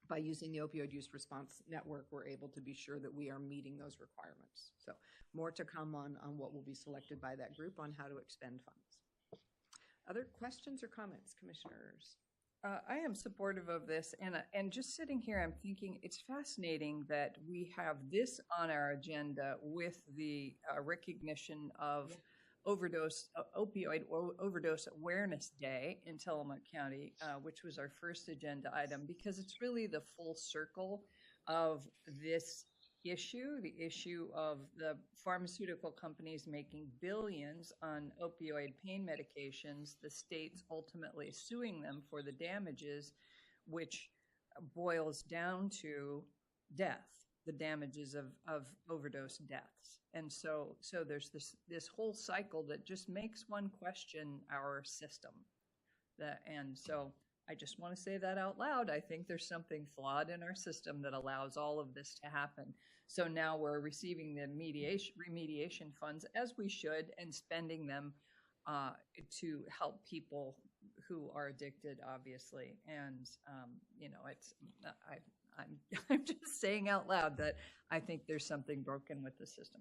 by using the opioid use response network, we're able to be sure that we are meeting those requirements. So more to come on what will be selected by that group on how to expend funds. Other questions or comments, commissioners? I am supportive of this, and just sitting here, I'm thinking it's fascinating that we have this on our agenda with the recognition of opioid overdose awareness day in Tillamook County, which was our first agenda item, because it's really the full circle of this issue, the issue of the pharmaceutical companies making billions on opioid pain medications, the states ultimately suing them for the damages, which boils down to death, the damages of overdose deaths. And so there's this whole cycle that just makes one question our system. And so I just want to say that out loud. I think there's something flawed in our system that allows all of this to happen. So now we're receiving the remediation funds, as we should, and spending them to help people who are addicted, obviously. And I'm just saying out loud that I think there's something broken with the system.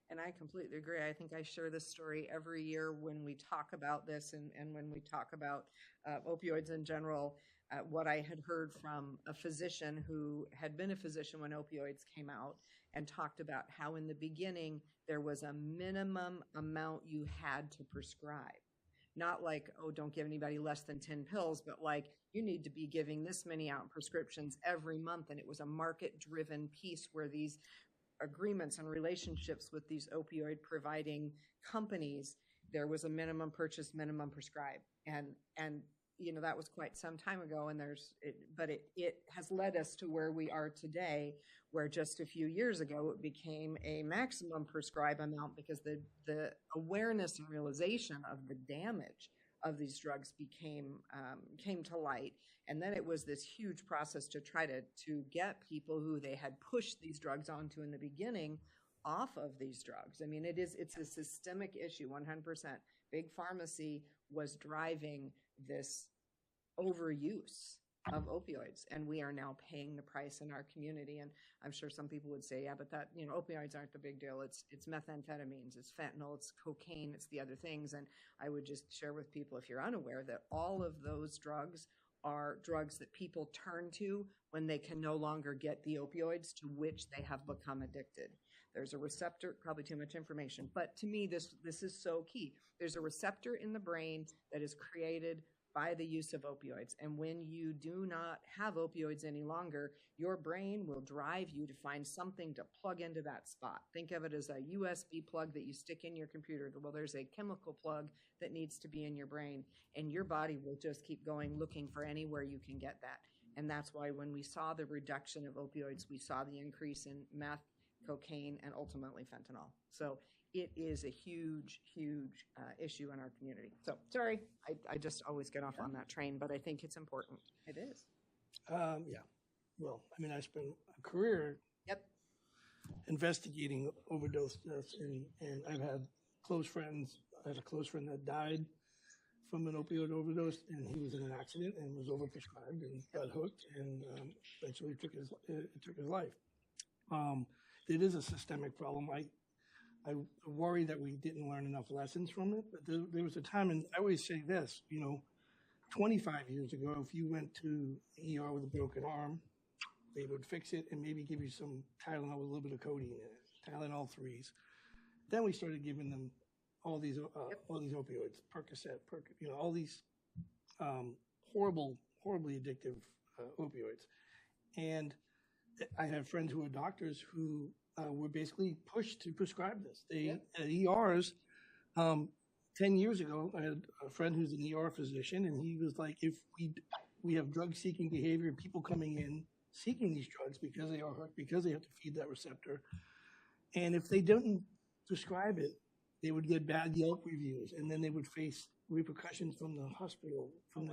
And I completely agree. I think I share this story every year when we talk about this and when we talk about opioids in general. What I had heard from a physician who had been a physician when opioids came out and talked about how in the beginning there was a minimum amount you had to prescribe. Not like, oh, don't give anybody less than 10 pills, but like you need to be giving this many out prescriptions every month. And it was a market-driven piece where these agreements and relationships with these opioid providing companies, there was a minimum purchase, minimum prescribe. And that was quite some time ago, and it has led us to where we are today, where just a few years ago it became a maximum prescribe amount because the awareness and realization of the damage of these drugs came to light. And then it was this huge process to try to get people who they had pushed these drugs onto in the beginning off of these drugs. I mean, it's a systemic issue, 100%. Big pharmacy was driving this overuse of opioids, and we are now paying the price in our community. And I'm sure some people would say, yeah, but that, opioids aren't the big deal. It's methamphetamines, it's fentanyl, it's cocaine, it's the other things. And I would just share with people, if you're unaware, that all of those drugs are drugs that people turn to when they can no longer get the opioids to which they have become addicted. There's a receptor, probably too much information, but to me, this is so key. There's a receptor in the brain that is created by the use of opioids. And when you do not have opioids any longer, your brain will drive you to find something to plug into that spot. Think of it as a USB plug that you stick in your computer. Well, there's a chemical plug that needs to be in your brain, and your body will just keep going looking for anywhere you can get that. And that's why when we saw the reduction of opioids, we saw the increase in meth, cocaine, and ultimately fentanyl. So it is a huge, huge issue in our community. So sorry, I just always get off on that train, but I think it's important. It is. Yeah. Well, I mean, I spent a career investigating overdose deaths, and I've had close friends. I had a close friend that died from an opioid overdose, and he was in an accident and was overprescribed and got hooked, and eventually took his life. It is a systemic problem. I worry that we didn't learn enough lessons from it, but there was a time, and I always say this, 25 years ago, if you went to the ER with a broken arm, they would fix it and maybe give you some Tylenol with a little bit of codeine in it, Tylenol 3s. Then we started giving them all these opioids, Percocet, all these horribly addictive opioids. And I have friends who are doctors who were basically pushed to prescribe this. At ERs, 10 years ago, I had a friend who's an ER physician, and he was like, if we have drug-seeking behavior, people coming in seeking these drugs because they are hurt, because they have to feed that receptor. And if they didn't prescribe it, they would get bad Yelp reviews, and then they would face repercussions from the hospital, from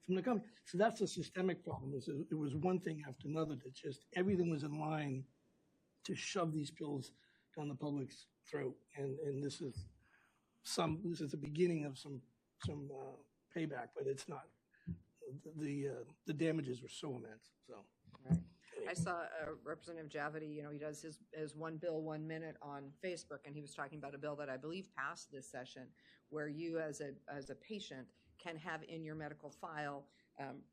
the company. So that's a systemic problem. It was one thing after another that just everything was in line to shove these pills down the public's throat. And this is the beginning of some payback, but it's not. The damages were so immense. So. Right. I saw Representative Javity, he does his One Bill, 1 Minute on Facebook, and he was talking about a bill that I believe passed this session, where you as a patient can have in your medical file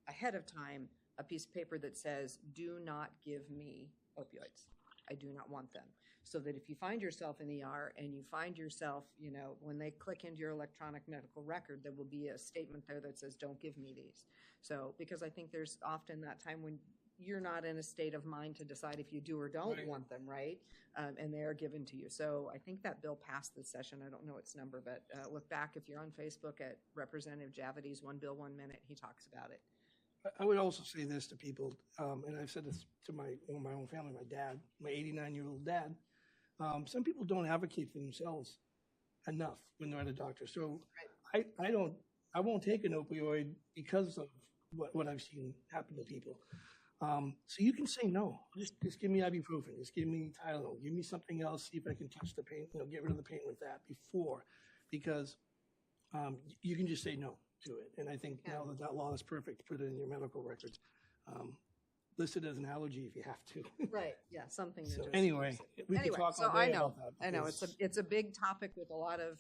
ahead of time a piece of paper that says, do not give me opioids. I do not want them. So that if you find yourself in the ER and you find yourself, when they click into your electronic medical record, there will be a statement there that says, don't give me these. So, because I think there's often that time when you're not in a state of mind to decide if you do or don't want them, right? And they are given to you. So I think that bill passed this session. I don't know its number, but look back if you're on Facebook at Representative Javity's One Bill, 1 Minute. He talks about it. I would also say this to people, and I've said this to my own family, my dad, my 89-year-old dad. Some people don't advocate for themselves enough when they're at a doctor. So I won't take an opioid because of what I've seen happen to people. So you can say no. Just give me ibuprofen. Just give me Tylenol. Give me something else. See if I can touch the pain. Get rid of the pain with that because you can just say no to it. And I think now that law is perfect, put it in your medical records. List it as an allergy if you have to. Right. Yeah. Something. So anyway, we can talk all day about that. I know it's a big topic with a lot of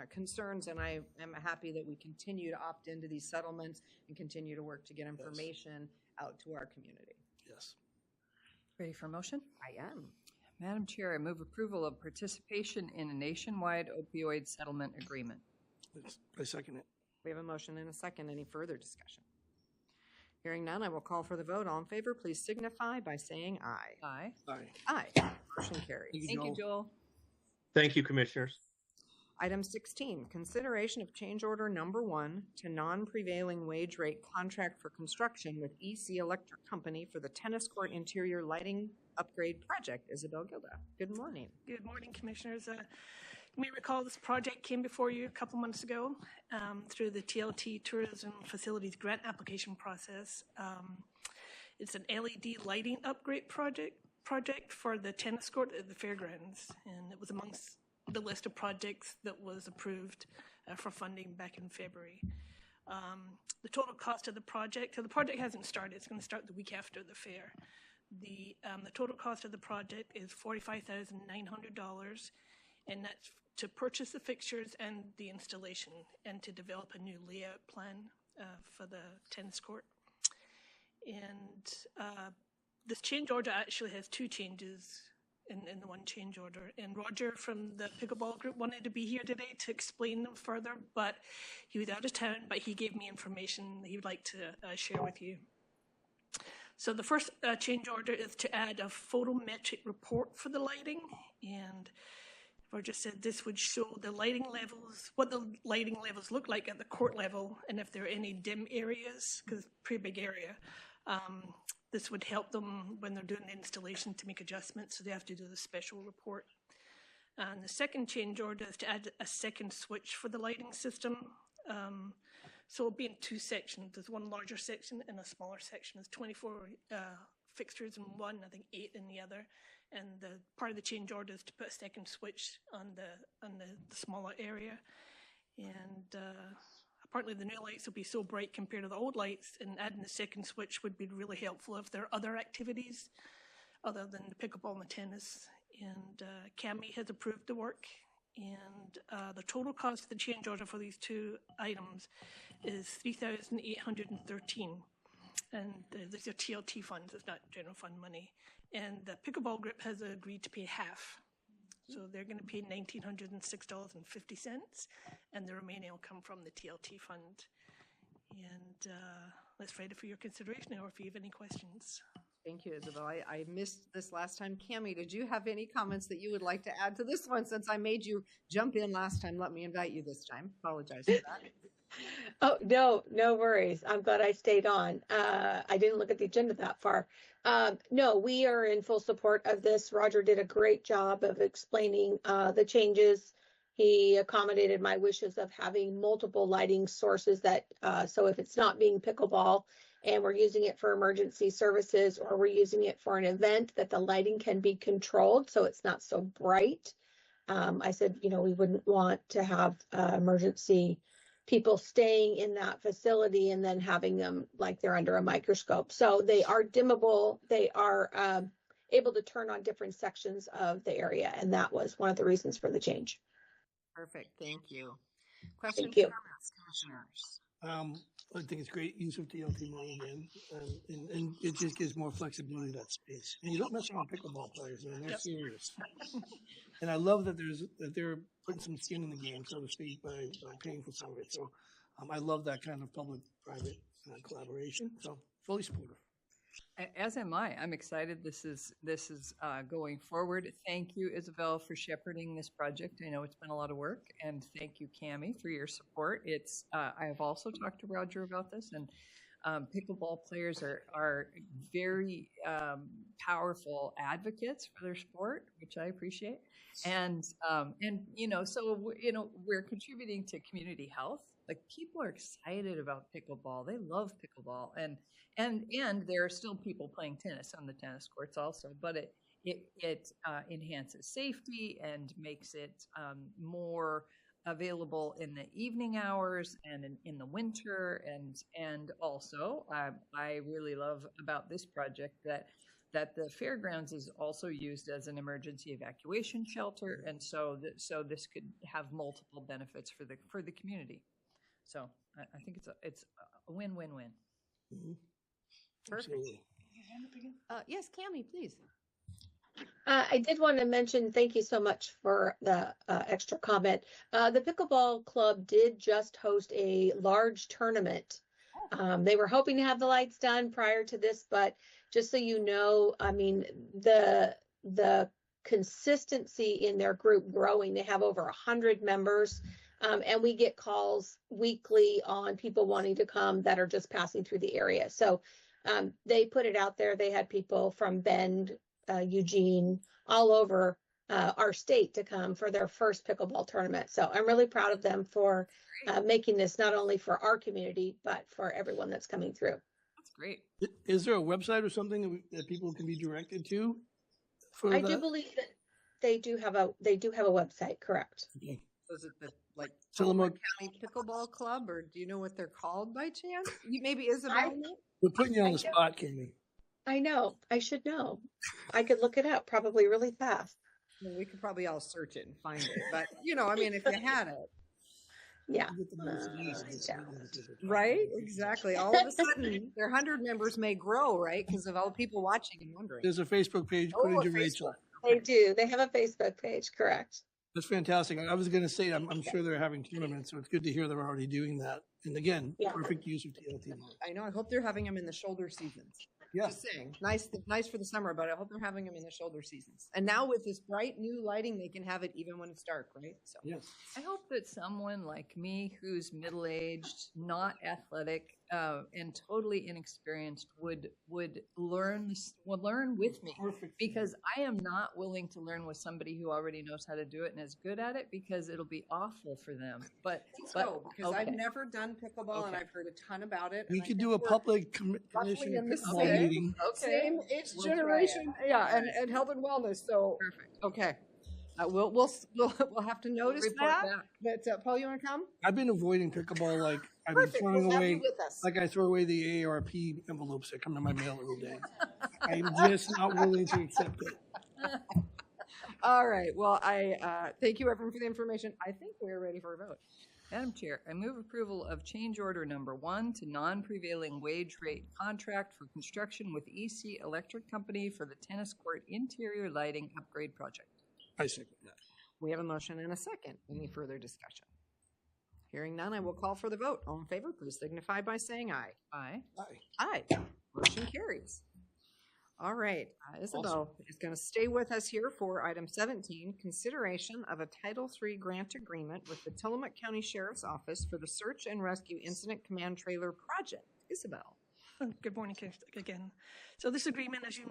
concerns, and I am happy that we continue to opt into these settlements and continue to work to get information out to our community. Yes. Ready for motion? I am. Madam Chair, I move approval of participation in a nationwide opioid settlement agreement. I second it. We have a motion and a second. Any further discussion? Hearing none, I will call for the vote. All in favor, please signify by saying aye. Aye. Aye. Aye. Motion carries. Thank you, Joel. Thank you, Commissioners. Item 16, consideration of change order number 1 to non-prevailing wage rate contract for construction with EC Electric Company for the tennis court interior lighting upgrade project. Isabel Gilda, good morning. Good morning, Commissioners. You may recall this project came before you a couple months ago through the TLT Tourism Facilities Grant application process. It's an LED lighting upgrade project for the tennis court at the fairgrounds, and it was amongst the list of projects that was approved for funding back in February. The total cost of the project, so the project hasn't started, it's going to start the week after the fair. The total cost of the project is $45,900, and that's to purchase the fixtures and the installation and to develop a new layout plan for the tennis court. And this change order actually has 2 changes in the one change order. And Roger from the pickleball group wanted to be here today to explain them further, but he was out of town, but he gave me information he would like to share with you. So the first change order is to add a photometric report for the lighting. And Roger said this would show the lighting levels, what the lighting levels look like at the court level, and if there are any dim areas, because it's a pretty big area. This would help them when they're doing the installation to make adjustments, so they have to do the special report. And the second change order is to add a second switch for the lighting system. So it'll be in two sections. There's one larger section and a smaller section. There's 24 fixtures in one, I think 8 in the other. And the part of the change order is to put a second switch on the smaller area. And apparently the new lights will be so bright compared to the old lights, and adding the second switch would be really helpful if there are other activities other than the pickleball and the tennis. And CAMI has approved the work. And the total cost of the change order for these two items is $3,813. And these are TLT funds, it's not general fund money. And the pickleball group has agreed to pay half. So they're going to pay $1,906.50, and the remaining will come from the TLT fund. And that's ready for your consideration, or if you have any questions. Thank you, Isabel. I missed this last time. Cammie, did you have any comments that you would like to add to this one? Since I made you jump in last time, let me invite you this time. Apologize for that. Oh, no worries. I'm glad I stayed on. I didn't look at the agenda that far. No, we are in full support of this. Roger did a great job of explaining the changes. He accommodated my wishes of having multiple lighting sources that, so if it's not being pickleball and we're using it for emergency services, or we're using it for an event, that the lighting can be controlled so it's not so bright. I said, we wouldn't want to have emergency people staying in that facility and then having them like they're under a microscope. So they are dimmable. They are able to turn on different sections of the area. And that was one of the reasons for the change. Perfect. Thank you. Questions, Thank you. comments, commissioners? I think it's great use of TLT money again, and it just gives more flexibility to that space. And you don't mess around with pickleball players, man. They're serious. And I love that they're putting some skin in the game, so to speak, by paying for some of it. So I love that kind of public-private collaboration. So fully supportive. As am I. I'm excited. This is going forward. Thank you, Isabel, for shepherding this project. I know it's been a lot of work, and thank you, Cammie, for your support. I have also talked to Roger about this, and pickleball players are very powerful advocates for their sport, which I appreciate. And so we're contributing to community health. Like, people are excited about pickleball. They love pickleball, and there are still people playing tennis on the tennis courts also. But it enhances safety and makes it more available in the evening hours and in the winter. And also, I really love about this project that the fairgrounds is also used as an emergency evacuation shelter, and so this could have multiple benefits for the community. So I think it's a win-win-win. Mm-hmm. Perfect. Yes, Cammie, please. I did want to mention, thank you so much for the extra comment. The Pickleball Club did just host a large tournament. They were hoping to have the lights done prior to this, but just so you know, I mean, the consistency in their group growing. They have over 100 members. And we get calls weekly on people wanting to come that are just passing through the area. So they put it out there. They had people from Bend, Eugene, all over our state to come for their first pickleball tournament. So I'm really proud of them for making this not only for our community, but for everyone that's coming through. That's great. Is there a website or something that people can be directed to? I do believe that they do have a website, correct? Okay. Was it the Tillamook County Pickleball Club, or do you know what they're called by chance? Maybe Isabel? We're putting you on the spot, Cammie. I know. I should know. I could look it up probably really fast. Well, we could probably all search it and find it, but if you had it. Yeah. Right? Exactly. All of a sudden, their 100 members may grow, right? Because of all the people watching and wondering. There's a Facebook page, put in to Rachel. They do. They have a Facebook page, correct? That's fantastic. I was going to say, I'm sure they're having tournaments, so it's good to hear they're already doing that. And again, Yeah. perfect use of TLT money. I know. I hope they're having them in the shoulder seasons. Yeah. Just saying, nice for the summer, but I hope they're having them in the shoulder seasons. And now with this bright new lighting, they can have it even when it's dark, right? So Yes. I hope that someone like me, who's middle-aged, not athletic, and totally inexperienced, would learn with me. Perfect. Because I am not willing to learn with somebody who already knows how to do it and is good at it, because it'll be awful for them. But because I've okay. never done pickleball and Okay. I've heard a ton about it. We and I could think do a we're public roughly commission in the pickleball same- meeting. Same age We'll try generation, it. yeah, and health and wellness. So Perfect. okay, we'll have to notice report that. back. But Paul, you want to come? I've been avoiding pickleball like I've been Perfect. throwing We'll have away, you with us. like I throw away the AARP envelopes that come to my mail every day. I'm just not willing to accept it. All right. Well, I thank you everyone for the information. I think we're ready for a vote. Madam Chair, I move approval of change order number 1 to non-prevailing wage rate contract for construction with EC Electric Company for the tennis court interior lighting upgrade project. I second that. We have a motion and a second. Any further discussion? Hearing none, I will call for the vote. All in favor, please signify by saying aye. Aye. Aye. Aye. Motion carries. All right, Isabel is going to stay with us here for item 17, consideration of a Title III grant agreement with the Tillamook County Sheriff's Office for the Search and Rescue Incident Command Trailer Project. Isabel. Good morning again. So this agreement, as you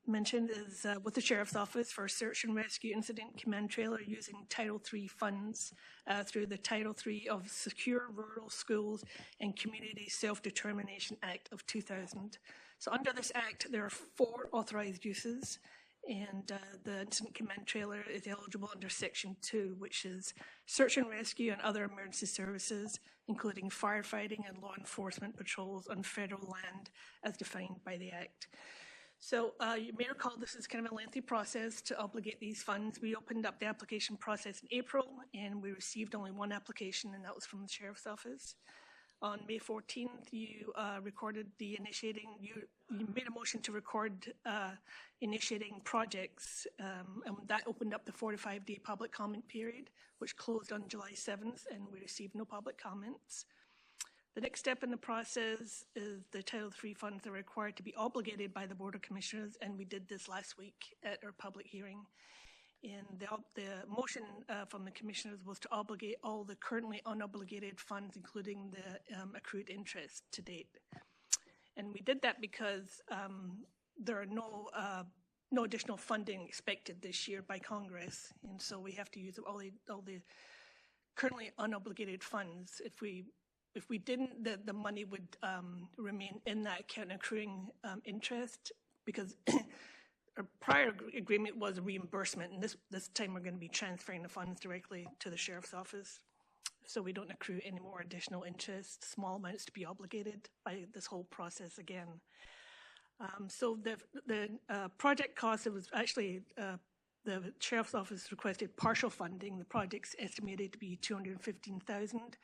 mentioned, is with the Sheriff's Office for Search and Rescue Incident Command Trailer using Title III funds through the Title III of Secure Rural Schools and Community Self-Determination Act of 2000. So under this act, there are 4 authorized uses, and the Incident Command Trailer is eligible under Section 2, which is search and rescue and other emergency services, including firefighting and law enforcement patrols on federal land as defined by the Act. So you may recall this is kind of a lengthy process to obligate these funds. We opened up the application process in April, and we received only 1 application, and that was from the Sheriff's Office. On May 14th, you recorded the initiating, you made a motion to record initiating projects, and that opened up the 4 to 5 day public comment period, which closed on July 7th, and we received no public comments. The next step in the process is the Title III funds are required to be obligated by the Board of Commissioners, and we did this last week at our public hearing. And the motion from the commissioners was to obligate all the currently unobligated funds, including the accrued interest to date. And we did that because there are no additional funding expected this year by Congress, and so we have to use all the currently unobligated funds. If we didn't, the money would remain in that account accruing interest, because our prior agreement was a reimbursement, and this time we're going to be transferring the funds directly to the Sheriff's Office, so we don't accrue any more additional interest, small amounts to be obligated by this whole process again. So the project cost, it was actually the Sheriff's Office requested partial funding. The project's estimated to be $215,000.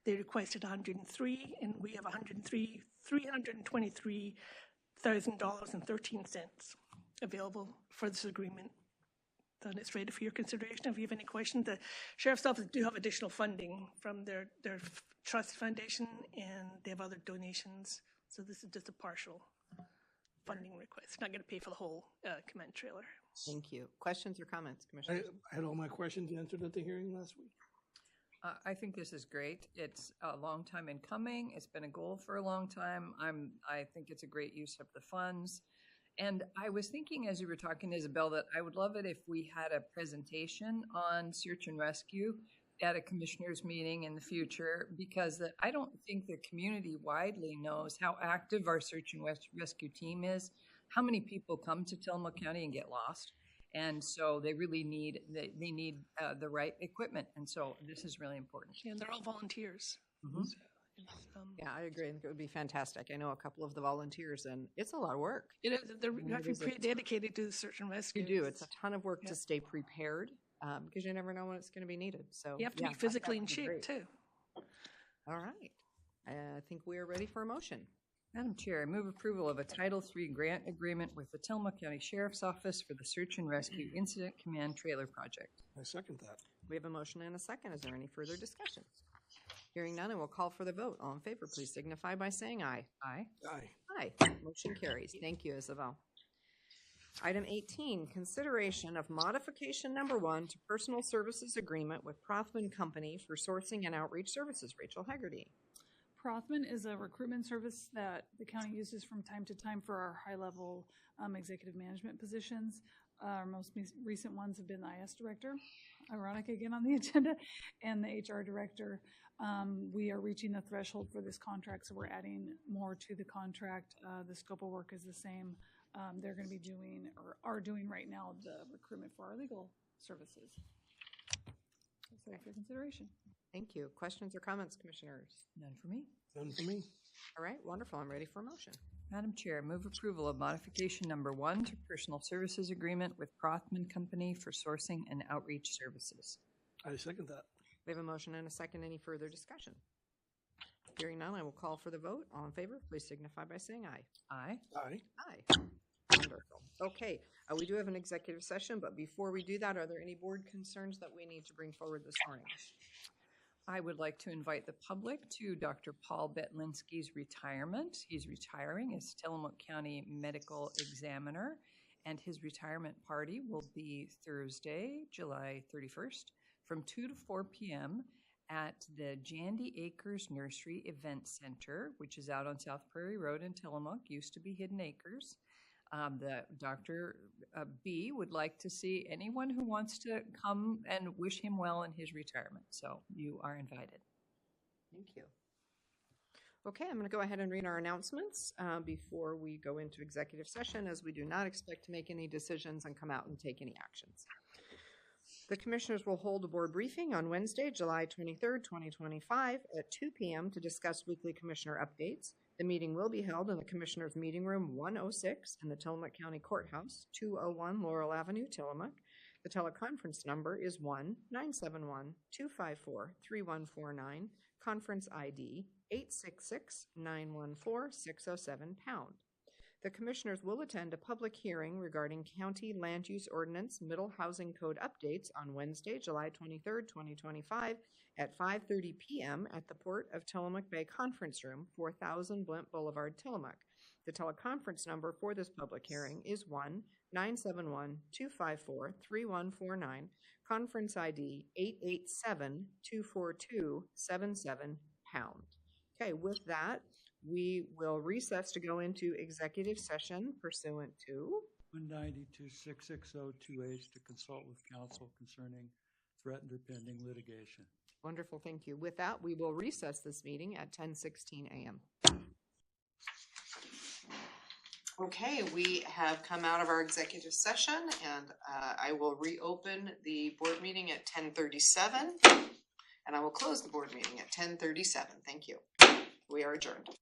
They requested $103,000, and we have $323,000.13 available for this agreement. So it's ready for your consideration. If you have any questions, the Sheriff's Office do have additional funding from their trust foundation, and they have other donations. So this is just a partial funding request. It's not going to pay for the whole command trailer. Thank you. Questions or comments, Commissioner? I had all my questions answered at the hearing last week. I think this is great. It's a long time in coming. It's been a goal for a long time. I think it's a great use of the funds. And I was thinking as you were talking, Isabel, that I would love it if we had a presentation on search and rescue at a commissioners meeting in the future, because I don't think the community widely knows how active our search and rescue team is, how many people come to Tillamook County and get lost. And so they really need, they need the right equipment. And so this is really important. And they're all volunteers. Mm-hmm. So, yeah, I agree. I think it would be fantastic. I know a couple of the volunteers, and it's a lot of work. it is, they're actually pretty dedicated to the search and rescue. You do. It's a ton of work to stay prepared, because you never know when it's going to be needed. So You have to yeah, be physically that in would be shape, great. too. All right. I think we are ready for a motion. Madam Chair, I move approval of a Title III grant agreement with the Tillamook County Sheriff's Office for the Search and Rescue Incident Command Trailer Project. I second that. We have a motion and a second. Is there any further discussion? Hearing none, I will call for the vote. All in favor, please signify by saying aye. Aye. Aye. Aye. Motion carries. Thank you, Isabel. Item 18, consideration of modification number 1 to personal services agreement with Prothman Company for sourcing and outreach services. Rachel Haggerty. Prothman is a recruitment service that the county uses from time to time for our high-level executive management positions. Our most recent ones have been the IS director, ironic again on the agenda, and the HR director. We are reaching the threshold for this contract, so we're adding more to the contract. The scope of work is the same. They're going to be doing, or are doing right now, the recruitment for our legal services. So for consideration. Thank you. Questions or comments, commissioners? None for me. None for me. All right, wonderful. I'm ready for a motion. Madam Chair, move approval of modification number 1 to personal services agreement with Prothman Company for sourcing and outreach services. I second that. We have a motion and a second. Any further discussion? Hearing none, I will call for the vote. All in favor, please signify by saying aye. Aye. Aye. Aye. Wonderful. Okay, we do have an executive session, but before we do that, are there any board concerns that we need to bring forward this morning? I would like to invite the public to Dr. Paul Betlinski's retirement. He's retiring as Tillamook County Medical Examiner, and his retirement party will be Thursday, July 31st from 2 to 4 p.m. at the Jandy Acres Nursery Event Center, which is out on South Prairie Road in Tillamook, used to be Hidden Acres. The Dr. B would like to see anyone who wants to come and wish him well in his retirement. So you are invited. Thank you. Okay, I'm going to go ahead and read our announcements before we go into executive session, as we do not expect to make any decisions and come out and take any actions. The commissioners will hold a board briefing on Wednesday, July 23rd, 2025 at 2 p.m. to discuss weekly commissioner updates. The meeting will be held in the Commissioners' Meeting Room 106 in the Tillamook County Courthouse, 201 Laurel Avenue, Tillamook. The teleconference number is 1-971-254-3149, conference ID 866-914-607#. The Commissioners will attend a public hearing regarding County Land Use Ordinance Middle Housing Code updates on Wednesday, July 23rd, 2025 at 5:30 p.m. at the Port of Tillamook Bay Conference Room, 4000 Blint Boulevard, Tillamook. The teleconference number for this public hearing is 1-971-254-3149, conference ID 887-242-77#. Okay, with that, we will recess to go into executive session pursuant to 192-660-2H to consult with counsel concerning threatened or pending litigation. Wonderful, thank you. With that, we will recess this meeting at 10:16 a.m. Okay, we have come out of our executive session, and I will reopen the board meeting at 10:37, and I will close the board meeting at 10:37. Thank you. We are adjourned.